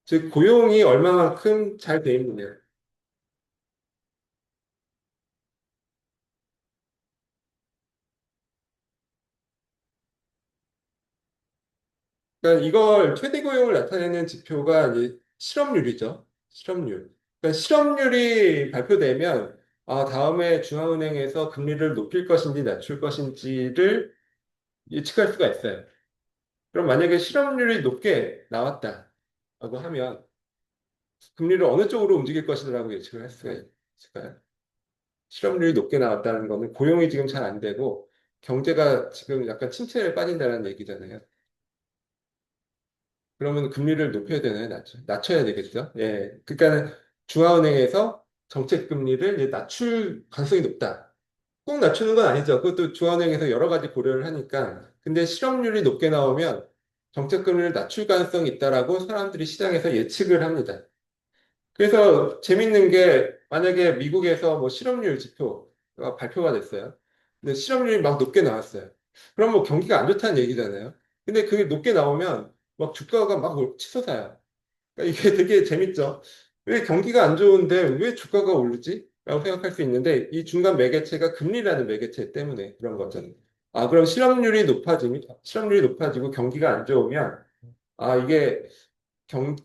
즉, 고용이 얼마만큼 잘 돼 있느냐. 그러니까 이걸 최대 고용을 나타내는 지표가 이제 실업률이죠. 실업률. 그러니까 실업률이 발표되면 다음에 중앙은행에서 금리를 높일 것인지 낮출 것인지를 예측할 수가 있어요. 그럼 만약에 실업률이 높게 나왔다라고 하면 금리를 어느 쪽으로 움직일 것이라고 예측을 할 수가 있을까요? 실업률이 높게 나왔다는 거는 고용이 지금 잘 안 되고 경제가 지금 약간 침체에 빠진다는 얘기잖아요. 그러면 금리를 높여야 되나요? 낮춰야 되겠죠? 예. 그러니까 중앙은행에서 정책 금리를 이제 낮출 가능성이 높다. 꼭 낮추는 건 아니죠. 그것도 중앙은행에서 여러 가지 고려를 하니까. 근데 실업률이 높게 나오면 정책 금리를 낮출 가능성이 있다라고 사람들이 시장에서 예측을 합니다. 그래서 재밌는 게 만약에 미국에서 뭐 실업률 지표가 발표가 됐어요. 근데 실업률이 막 높게 나왔어요. 그럼 뭐 경기가 안 좋다는 얘기잖아요. 근데 그게 높게 나오면 막 주가가 막 치솟아요. 그러니까 이게 되게 재밌죠. 왜 경기가 안 좋은데 왜 주가가 오르지? 라고 생각할 수 있는데 이 중간 매개체가 금리라는 매개체 때문에 그런 거잖아요. 그럼 실업률이 높아지고 경기가 안 좋으면 이게 경,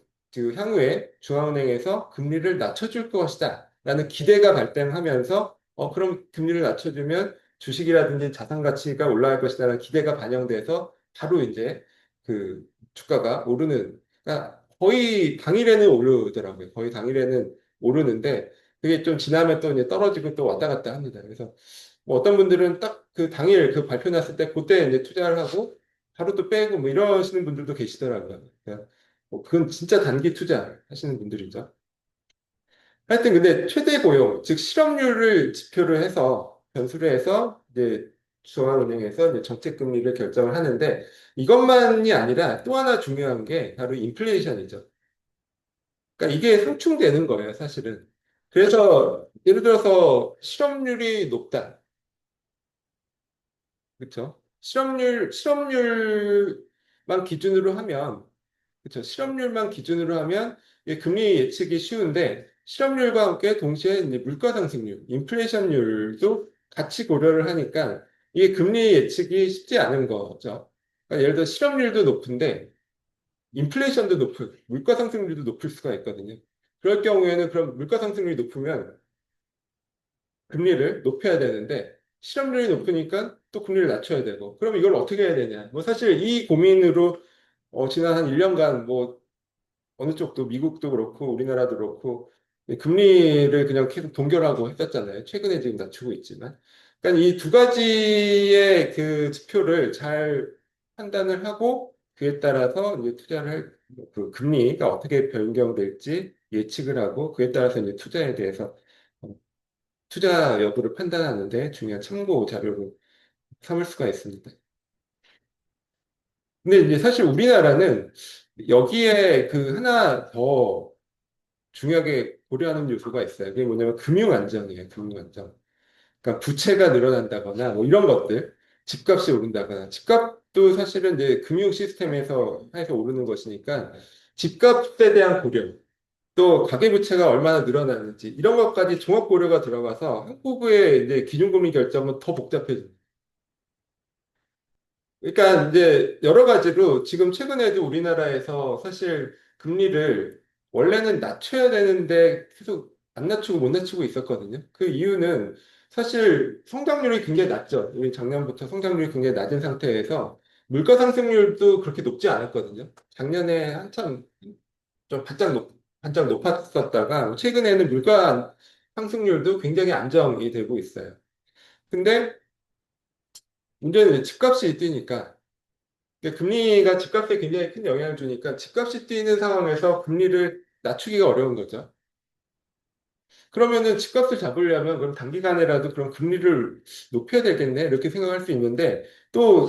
향후에 중앙은행에서 금리를 낮춰줄 것이다. 라는 기대가 발생하면서, 그럼 금리를 낮춰주면 주식이라든지 자산 가치가 올라갈 것이다라는 기대가 반영돼서 바로 이제 그 주가가 오르는, 그러니까 거의 당일에는 오르더라고요. 거의 당일에는 오르는데, 그게 좀 지나면 또 이제 떨어지고 또 왔다 갔다 합니다. 그래서 뭐 어떤 분들은 딱 그 당일 그 발표 났을 때 그때 이제 투자를 하고 바로 또 빼고 뭐 이러시는 분들도 계시더라고요. 그러니까 그건 진짜 단기 투자 하시는 분들이죠. 하여튼 근데 최대 고용, 즉 실업률을 지표를 해서 변수를 해서 이제 중앙은행에서 이제 정책 금리를 결정을 하는데 이것만이 아니라 또 하나 중요한 게 바로 인플레이션이죠. 그러니까 이게 상충되는 거예요, 사실은. 그래서 예를 들어서 실업률이 높다. 그렇죠? 실업률만 기준으로 하면 그렇죠. 실업률만 기준으로 하면 이게 금리 예측이 쉬운데 실업률과 함께 동시에 이제 물가 상승률, 인플레이션율도 같이 고려를 하니까 이게 금리 예측이 쉽지 않은 거죠. 그러니까 예를 들어 실업률도 높은데 인플레이션도 높은 물가 상승률도 높을 수가 있거든요. 그럴 경우에는 그럼 물가 상승률이 높으면 금리를 높여야 되는데 실업률이 높으니까 또 금리를 낮춰야 되고 그럼 이걸 어떻게 해야 되냐? 뭐 사실 이 고민으로 지난 한 1년간 뭐 어느 쪽도 미국도 그렇고 우리나라도 그렇고 금리를 그냥 계속 동결하고 했었잖아요. 최근에 지금 낮추고 있지만. 그러니까 이 두 가지의 그 지표를 잘 판단을 하고 그에 따라서 이제 투자를 그 금리가 어떻게 변경될지 예측을 하고 그에 따라서 이제 투자에 대해서 어, 투자 여부를 판단하는데 중요한 참고 자료로 삼을 수가 있습니다. 근데 이제 사실 우리나라는 여기에 그 하나 더 중요하게 고려하는 요소가 있어요. 그게 뭐냐면 금융 안정이에요. 금융 안정. 그러니까 부채가 늘어난다거나 뭐 이런 것들, 집값이 오른다거나 집값도 사실은 이제 금융 시스템에서 해서 오르는 것이니까 집값에 대한 고려, 또 가계부채가 얼마나 늘어나는지 이런 것까지 종합 고려가 들어가서 한국의 이제 기준금리 결정은 더 복잡해집니다. 그러니까 이제 여러 가지로 지금 최근에도 우리나라에서 사실 금리를 원래는 낮춰야 되는데 계속 안 낮추고 못 낮추고 있었거든요. 그 이유는 사실 성장률이 굉장히 낮죠. 우리 작년부터 성장률이 굉장히 낮은 상태에서 물가 상승률도 그렇게 높지 않았거든요. 작년에 한참 좀 반짝 높았었다가 최근에는 물가 상승률도 굉장히 안정이 되고 있어요. 근데 문제는 이제 집값이 뛰니까 그러니까 금리가 집값에 굉장히 큰 영향을 주니까 집값이 뛰는 상황에서 금리를 낮추기가 어려운 거죠. 그러면은 집값을 잡으려면 그럼 단기간에라도 그런 금리를 높여야 되겠네 이렇게 생각할 수 있는데 또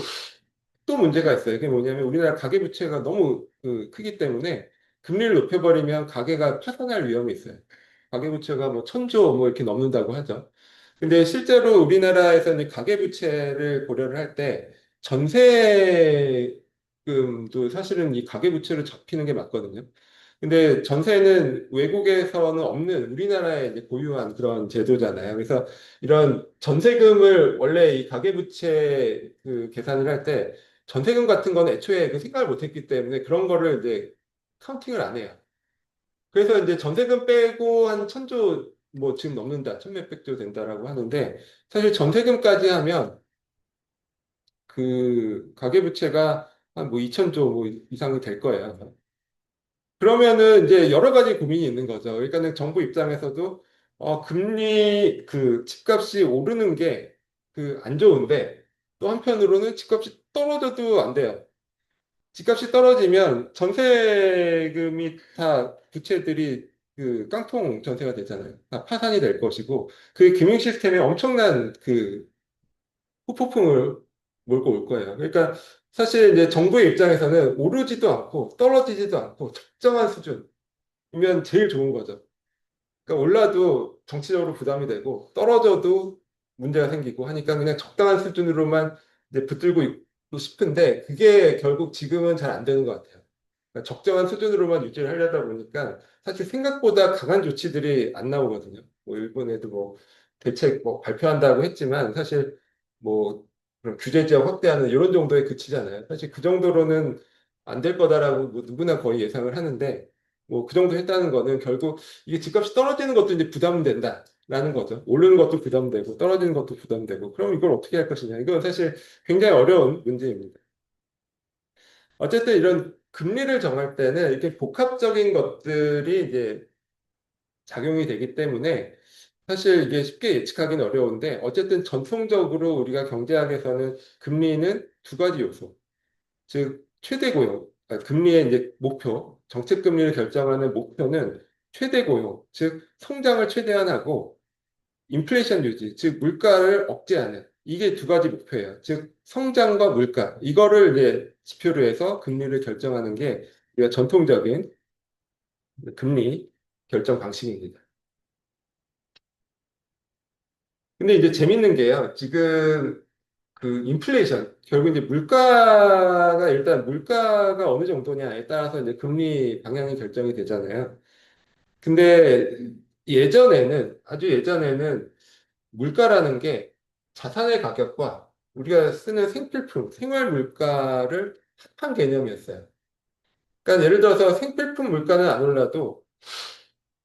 문제가 있어요. 이게 뭐냐면 우리나라 가계부채가 너무 크기 때문에 금리를 높여버리면 가계가 파산할 위험이 있어요. 가계부채가 뭐 천조 뭐 이렇게 넘는다고 하죠. 근데 실제로 우리나라에서는 가계부채를 고려를 할 때 전세금도 사실은 이 가계부채로 잡히는 게 맞거든요. 근데 전세는 외국에서는 없는 우리나라에 이제 고유한 그런 제도잖아요. 그래서 이런 전세금을 원래 이 가계부채 계산을 할 때 전세금 같은 건 애초에 그 생각을 못 했기 때문에 그런 거를 이제 카운팅을 안 해요. 그래서 이제 전세금 빼고 한 천조 뭐 지금 넘는다, 천몇백 조 된다라고 하는데 사실 전세금까지 하면 그 가계부채가 한 뭐 2천조 뭐 이상이 될 거예요. 그러면은 이제 여러 가지 고민이 있는 거죠. 그러니까는 정부 입장에서도 금리 집값이 오르는 게 안 좋은데 또 한편으로는 집값이 떨어져도 안 돼요. 집값이 떨어지면 전세금이 다 부채들이 깡통 전세가 되잖아요. 다 파산이 될 것이고 그 금융 시스템에 엄청난 후폭풍을 몰고 올 거예요. 그러니까 사실 이제 정부의 입장에서는 오르지도 않고 떨어지지도 않고 적정한 수준이면 제일 좋은 거죠. 그러니까 올라도 정치적으로 부담이 되고 떨어져도 문제가 생기고 하니까 그냥 적당한 수준으로만 이제 붙들고 있고 싶은데 그게 결국 지금은 잘 안 되는 것 같아요. 그러니까 적정한 수준으로만 유지를 하려다 보니까 사실 생각보다 강한 조치들이 안 나오거든요. 뭐 일본에도 뭐 대책 뭐 발표한다고 했지만 사실 뭐 그런 규제 지역 확대하는 이런 정도에 그치잖아요. 사실 그 정도로는 안 될 거다라고 뭐 누구나 거의 예상을 하는데 뭐 그 정도 했다는 거는 결국 이게 집값이 떨어지는 것도 이제 부담된다라는 거죠. 오르는 것도 부담되고 떨어지는 것도 부담되고 그럼 이걸 어떻게 할 것이냐. 이건 사실 굉장히 어려운 문제입니다. 어쨌든 이런 금리를 정할 때는 이렇게 복합적인 것들이 이제 작용이 되기 때문에 사실 이게 쉽게 예측하기는 어려운데 어쨌든 전통적으로 우리가 경제학에서는 금리는 두 가지 요소, 즉 최대 고용, 금리의 이제 목표, 정책 금리를 결정하는 목표는 최대 고용, 즉 성장을 최대한 하고 인플레이션 유지, 즉 물가를 억제하는 이게 두 가지 목표예요. 즉 성장과 물가 이거를 이제 지표로 해서 금리를 결정하는 게 우리가 전통적인 금리 결정 방식입니다. 근데 이제 재밌는 게요. 지금 인플레이션 결국 이제 물가가 일단 물가가 어느 정도냐에 따라서 이제 금리 방향이 결정이 되잖아요. 근데 예전에는 아주 예전에는 물가라는 게 자산의 가격과 우리가 쓰는 생필품, 생활 물가를 합한 개념이었어요. 그러니까 예를 들어서 생필품 물가는 안 올라도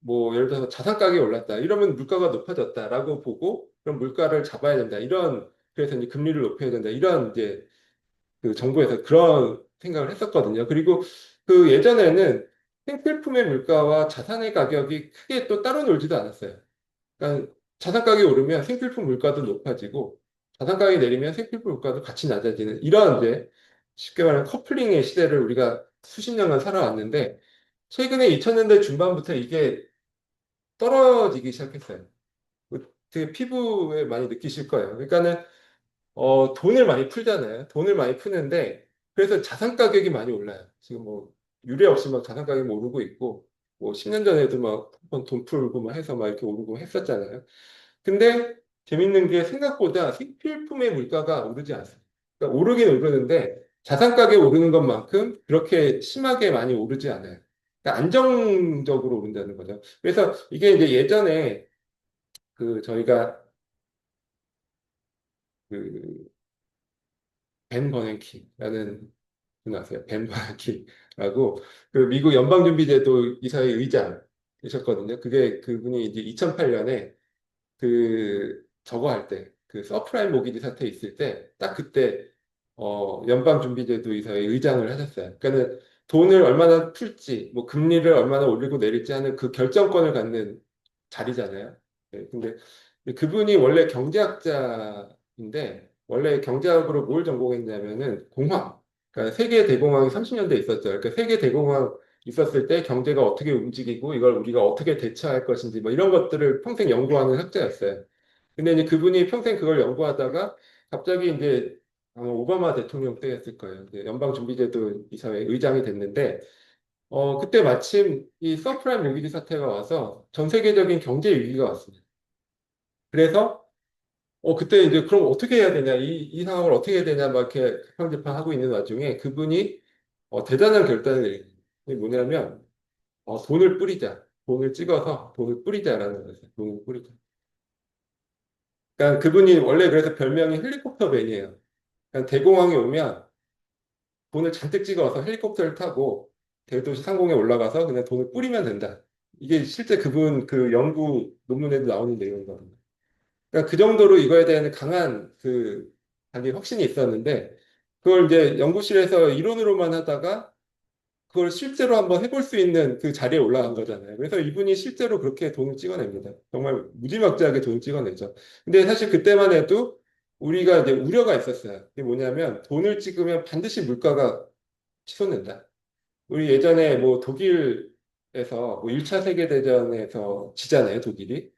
뭐 예를 들어서 자산 가격이 올랐다. 이러면 물가가 높아졌다라고 보고 그럼 물가를 잡아야 된다. 이런 그래서 이제 금리를 높여야 된다. 이런 이제 정부에서 그런 생각을 했었거든요. 그리고 예전에는 생필품의 물가와 자산의 가격이 크게 또 따로 놀지도 않았어요. 그러니까 자산 가격이 오르면 생필품 물가도 높아지고 자산 가격이 내리면 생필품 물가도 같이 낮아지는 이런 이제 쉽게 말하면 커플링의 시대를 우리가 수십 년간 살아왔는데 최근에 2000년대 중반부터 이게 떨어지기 시작했어요. 되게 피부에 많이 느끼실 거예요. 그러니까는 돈을 많이 풀잖아요. 돈을 많이 푸는데 그래서 자산 가격이 많이 올라요. 지금 뭐 유례 없이 막 자산 가격이 오르고 있고 뭐 10년 전에도 막 돈 풀고 막 해서 막 이렇게 오르고 했었잖아요. 근데 재밌는 게 생각보다 생필품의 물가가 오르지 않습니다. 그러니까 오르긴 오르는데 자산 가격이 오르는 것만큼 그렇게 심하게 많이 오르지 않아요. 그러니까 안정적으로 오른다는 거죠. 그래서 이게 이제 예전에 저희가 그 벤 버냉키라는 분 아세요? 벤 버냉키라고 미국 연방준비제도 이사회 의장이셨거든요. 그분이 이제 2008년에 저거 할 때, 서프라임 모기지 사태 있을 때, 딱 그때, 연방준비제도 이사회 의장을 하셨어요. 그러니까는 돈을 얼마나 풀지, 뭐 금리를 얼마나 올리고 내릴지 하는 그 결정권을 갖는 자리잖아요. 네, 근데 그분이 원래 경제학자인데, 원래 경제학으로 뭘 전공했냐면은 공황. 그러니까 세계 대공황이 30년대 있었죠. 그러니까 세계 대공황 있었을 때 경제가 어떻게 움직이고 이걸 우리가 어떻게 대처할 것인지 뭐 이런 것들을 평생 연구하는 학자였어요. 근데 이제 그분이 평생 그걸 연구하다가 갑자기 이제 아마 오바마 대통령 때였을 거예요. 이제 연방준비제도 이사회 의장이 됐는데 그때 마침 이 서프라임 모기지 사태가 와서 전 세계적인 경제 위기가 왔습니다. 그래서 그때 이제 그럼 어떻게 해야 되냐, 이 상황을 어떻게 해야 되냐, 막 이렇게 갈팡질팡하고 있는 와중에 그분이 대단한 결단을 내린 거예요. 이게 뭐냐면, 돈을 뿌리자. 돈을 찍어서 돈을 뿌리자라는 거였어요. 돈을 뿌리자. 그러니까 그분이 원래 그래서 별명이 헬리콥터 맨이에요. 그러니까 대공황이 오면 돈을 잔뜩 찍어서 헬리콥터를 타고 대도시 상공에 올라가서 그냥 돈을 뿌리면 된다. 이게 실제 그분 그 연구 논문에도 나오는 내용이거든요. 그러니까 그 정도로 이거에 대한 강한 그 자기 확신이 있었는데 그걸 이제 연구실에서 이론으로만 하다가 그걸 실제로 한번 해볼 수 있는 그 자리에 올라간 거잖아요. 그래서 이분이 실제로 그렇게 돈을 찍어냅니다. 정말 무지막지하게 돈을 찍어내죠. 근데 사실 그때만 해도 우리가 이제 우려가 있었어요. 그게 뭐냐면 돈을 찍으면 반드시 물가가 치솟는다. 우리 예전에 뭐 독일에서 뭐 1차 세계대전에서 지잖아요, 독일이.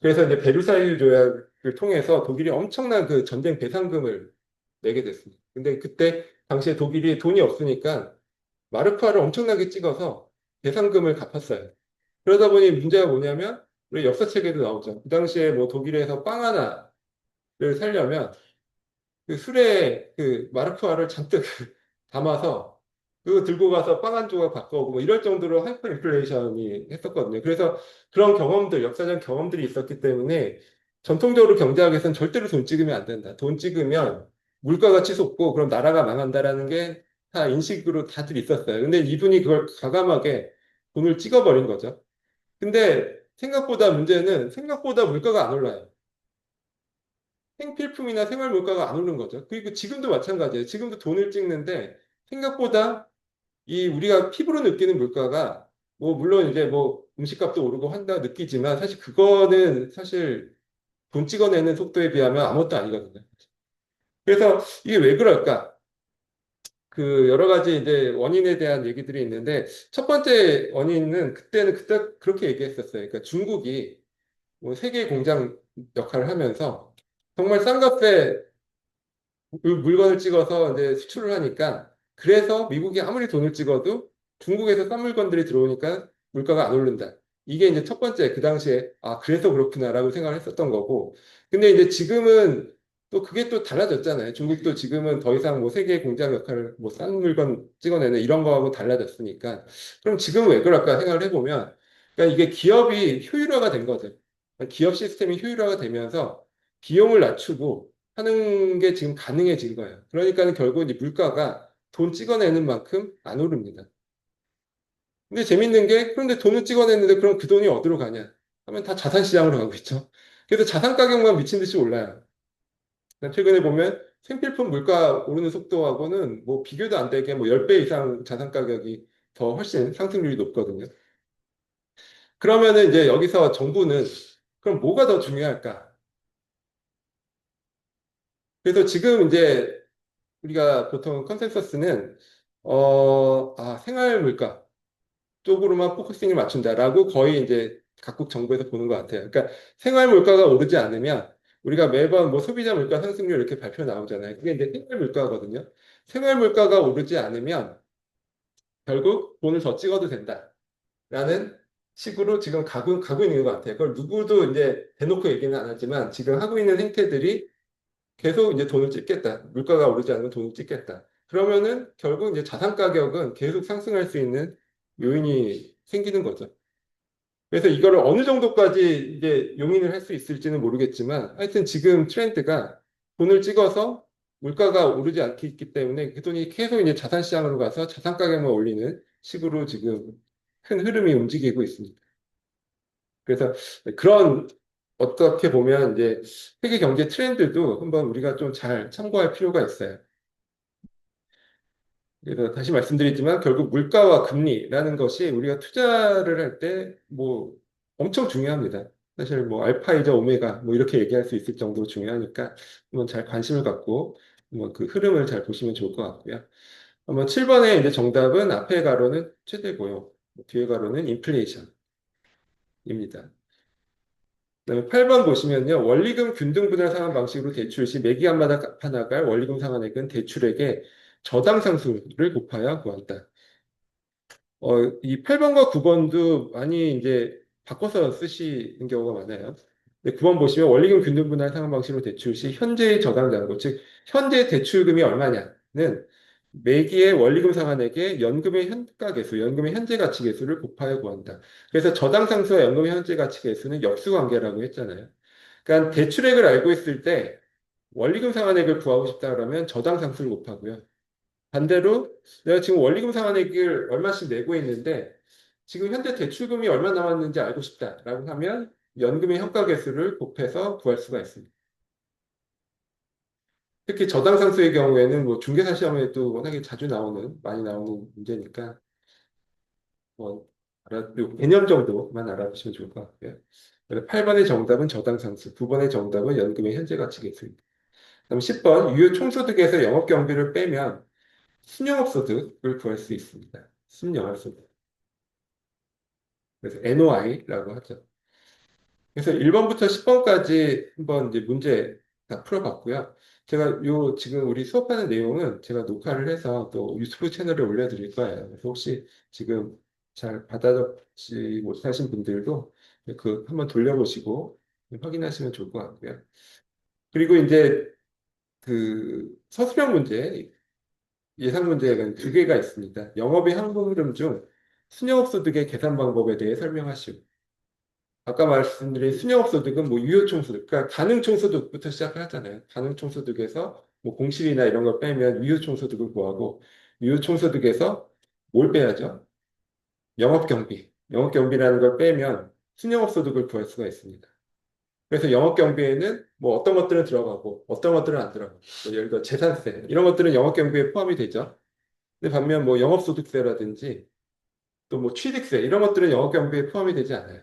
그래서 이제 베르사유 조약을 통해서 독일이 엄청난 그 전쟁 배상금을 내게 됐습니다. 근데 그때 당시에 독일이 돈이 없으니까 마르크화를 엄청나게 찍어서 배상금을 갚았어요. 그러다 보니 문제가 뭐냐면 우리 역사책에도 나오죠. 그 당시에 뭐 독일에서 빵 하나를 살려면 그 술에 그 마르크화를 잔뜩 담아서 그거 들고 가서 빵 한 조각 바꿔오고 뭐 이럴 정도로 하이퍼 인플레이션이 했었거든요. 그래서 그런 경험들, 역사적 경험들이 있었기 때문에 전통적으로 경제학에서는 절대로 돈 찍으면 안 된다. 돈 찍으면 물가가 치솟고 그럼 나라가 망한다라는 게 다 인식으로 다들 있었어요. 근데 이분이 그걸 과감하게 돈을 찍어버린 거죠. 근데 생각보다 문제는 생각보다 물가가 안 올라요. 생필품이나 생활 물가가 안 오른 거죠. 그리고 지금도 마찬가지예요. 지금도 돈을 찍는데 생각보다 이 우리가 피부로 느끼는 물가가 뭐 물론 이제 뭐 음식값도 오르고 한다 느끼지만 사실 그거는 사실 돈 찍어내는 속도에 비하면 아무것도 아니거든요. 그래서 이게 왜 그럴까? 그 여러 가지 이제 원인에 대한 얘기들이 있는데 첫 번째 원인은 그때는 그때 그렇게 얘기했었어요. 그러니까 중국이 뭐 세계 공장 역할을 하면서 정말 싼 값에 그 물건을 찍어서 이제 수출을 하니까 그래서 미국이 아무리 돈을 찍어도 중국에서 싼 물건들이 들어오니까 물가가 안 오른다. 이게 이제 첫 번째 그 당시에 그래서 그렇구나라고 생각을 했었던 거고. 근데 이제 지금은 또 그게 또 달라졌잖아요. 중국도 지금은 더 이상 뭐 세계 공장 역할을 뭐 싼 물건 찍어내는 이런 거하고 달라졌으니까 그럼 지금은 왜 그럴까 생각을 해보면 그러니까 이게 기업이 효율화가 된 거죠. 기업 시스템이 효율화가 되면서 비용을 낮추고 하는 게 지금 가능해진 거예요. 그러니까 결국 이제 물가가 돈 찍어내는 만큼 안 오릅니다. 근데 재밌는 게 그런데 돈을 찍어냈는데 그럼 그 돈이 어디로 가냐? 하면 다 자산 시장으로 가고 있죠. 그래서 자산 가격만 미친 듯이 올라요. 최근에 보면 생필품 물가 오르는 속도하고는 뭐 비교도 안 되게 뭐 10배 이상 자산 가격이 더 훨씬 상승률이 높거든요. 그러면은 이제 여기서 정부는 그럼 뭐가 더 중요할까? 그래서 지금 이제 우리가 보통 컨센서스는 생활 물가 쪽으로만 포커싱을 맞춘다라고 거의 이제 각국 정부에서 보는 것 같아요. 그러니까 생활 물가가 오르지 않으면 우리가 매번 뭐 소비자 물가 상승률 이렇게 발표 나오잖아요. 그게 이제 생활 물가거든요. 생활 물가가 오르지 않으면 결국 돈을 더 찍어도 된다라는 식으로 지금 가고 있는 것 같아요. 그걸 누구도 이제 대놓고 얘기는 안 하지만 지금 하고 있는 행태들이 계속 이제 돈을 찍겠다. 물가가 오르지 않으면 돈을 찍겠다. 그러면은 결국 이제 자산 가격은 계속 상승할 수 있는 요인이 생기는 거죠. 그래서 이거를 어느 정도까지 이제 용인을 할 수 있을지는 모르겠지만 하여튼 지금 트렌드가 돈을 찍어서 물가가 오르지 않기 때문에 그 돈이 계속 이제 자산 시장으로 가서 자산 가격만 올리는 식으로 지금 큰 흐름이 움직이고 있습니다. 그래서 그런 어떻게 보면 이제 세계 경제 트렌드도 한번 우리가 좀 잘 참고할 필요가 있어요. 그래서 다시 말씀드리지만 결국 물가와 금리라는 것이 우리가 투자를 할 때 뭐 엄청 중요합니다. 사실 뭐 알파이자 오메가 뭐 이렇게 얘기할 수 있을 정도로 중요하니까 한번 잘 관심을 갖고 한번 그 흐름을 잘 보시면 좋을 것 같고요. 한번 7번의 이제 정답은 앞에 가로는 최대 고용. 뒤에 가로는 인플레이션입니다. 그다음에 8번 보시면요. 원리금 균등 분할 상환 방식으로 대출 시 매기간마다 갚아나갈 원리금 상환액은 대출액의 저당 상수를 곱하여 구한다. 이 8번과 9번도 많이 이제 바꿔서 쓰시는 경우가 많아요. 근데 9번 보시면 원리금 균등 분할 상환 방식으로 대출 시 현재의 저당 잔고, 즉 현재 대출금이 얼마냐는 매기의 원리금 상환액의 연금의 현가 계수, 연금의 현재 가치 계수를 곱하여 구한다. 그래서 저당 상수와 연금의 현재 가치 계수는 역수 관계라고 했잖아요. 그러니까 대출액을 알고 있을 때 원리금 상환액을 구하고 싶다 그러면 저당 상수를 곱하고요. 반대로 내가 지금 원리금 상환액을 얼마씩 내고 있는데 지금 현재 대출금이 얼마 남았는지 알고 싶다라고 하면 연금의 현가 계수를 곱해서 구할 수가 있습니다. 특히 저당 상수의 경우에는 뭐 중개사 시험에도 워낙에 자주 나오는 많이 나오는 문제니까 뭐 요 개념 정도만 알아보시면 좋을 것 같고요. 8번의 정답은 저당 상수, 9번의 정답은 연금의 현재 가치 계수입니다. 그럼 10번 유효 총소득에서 영업 경비를 빼면 순영업 소득을 구할 수 있습니다. 순영업 소득. 그래서 NOI라고 하죠. 그래서 1번부터 10번까지 한번 이제 문제 다 풀어봤고요. 제가 요 지금 우리 수업하는 내용은 제가 녹화를 해서 또 유튜브 채널에 올려드릴 거예요. 그래서 혹시 지금 잘 받아적지 못하신 분들도 그 한번 돌려보시고 확인하시면 좋을 것 같고요. 그리고 이제 그 서술형 문제, 예상 문제가 두 개가 있습니다. 영업의 항공 흐름 중 순영업 소득의 계산 방법에 대해 설명하시오. 아까 말씀드린 순영업소득은 뭐 유효총소득, 그러니까 가능총소득부터 시작을 하잖아요. 가능총소득에서 뭐 공실이나 이런 걸 빼면 유효총소득을 구하고 유효총소득에서 뭘 빼야죠? 영업경비. 영업경비라는 걸 빼면 순영업소득을 구할 수가 있습니다. 그래서 영업경비에는 뭐 어떤 것들은 들어가고 어떤 것들은 안 들어가고 뭐 예를 들어 재산세 이런 것들은 영업경비에 포함이 되죠. 근데 반면 뭐 영업소득세라든지 또 뭐 취득세 이런 것들은 영업경비에 포함이 되지 않아요.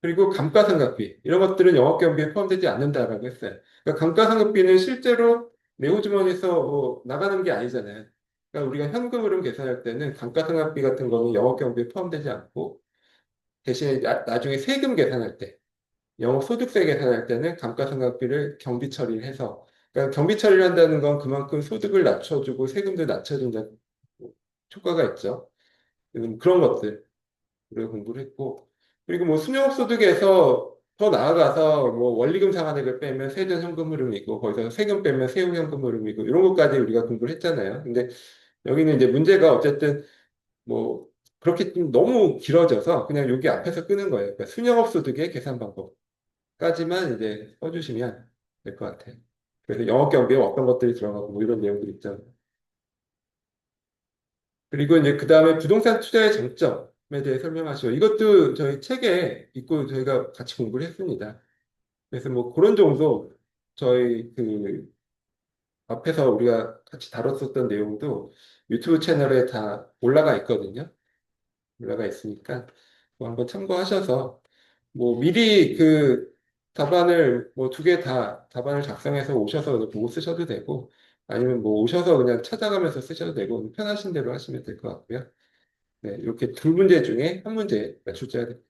그리고 감가상각비 이런 것들은 영업경비에 포함되지 않는다라고 했어요. 그러니까 감가상각비는 실제로 내호주머니에서 나가는 게 아니잖아요. 그러니까 우리가 현금으로 계산할 때는 감가상각비 같은 거는 영업경비에 포함되지 않고 대신에 나중에 세금 계산할 때, 영업소득세 계산할 때는 감가상각비를 경비 처리를 해서 그러니까 경비 처리를 한다는 건 그만큼 소득을 낮춰주고 세금도 낮춰준다는 효과가 있죠. 그런 것들. 우리가 공부를 했고 그리고 뭐 순영업소득에서 더 나아가서 뭐 원리금 상환액을 빼면 세전 현금 흐름이고 거기서 세금 빼면 세후 현금 흐름이고 이런 것까지 우리가 공부를 했잖아요. 근데 여기는 이제 문제가 어쨌든 뭐 그렇게 좀 너무 길어져서 그냥 여기 앞에서 끄는 거예요. 그러니까 순영업소득의 계산 방법까지만 이제 써주시면 될 것 같아요. 그래서 영업경비에 어떤 것들이 들어가고 뭐 이런 내용들 있잖아요. 그리고 이제 그 다음에 부동산 투자의 장점에 대해 설명하시고 이것도 저희 책에 있고 저희가 같이 공부를 했습니다. 그래서 뭐 그런 정도 저희 그 앞에서 우리가 같이 다뤘었던 내용도 유튜브 채널에 다 올라가 있거든요. 올라가 있으니까 뭐 한번 참고하셔서 뭐 미리 그 답안을 뭐 두 개 다 답안을 작성해서 오셔서 보고 쓰셔도 되고 아니면 뭐 오셔서 그냥 찾아가면서 쓰셔도 되고 편하신 대로 하시면 될 것 같고요. 네, 이렇게 두 문제 중에 한 문제 맞출제가 됩니다.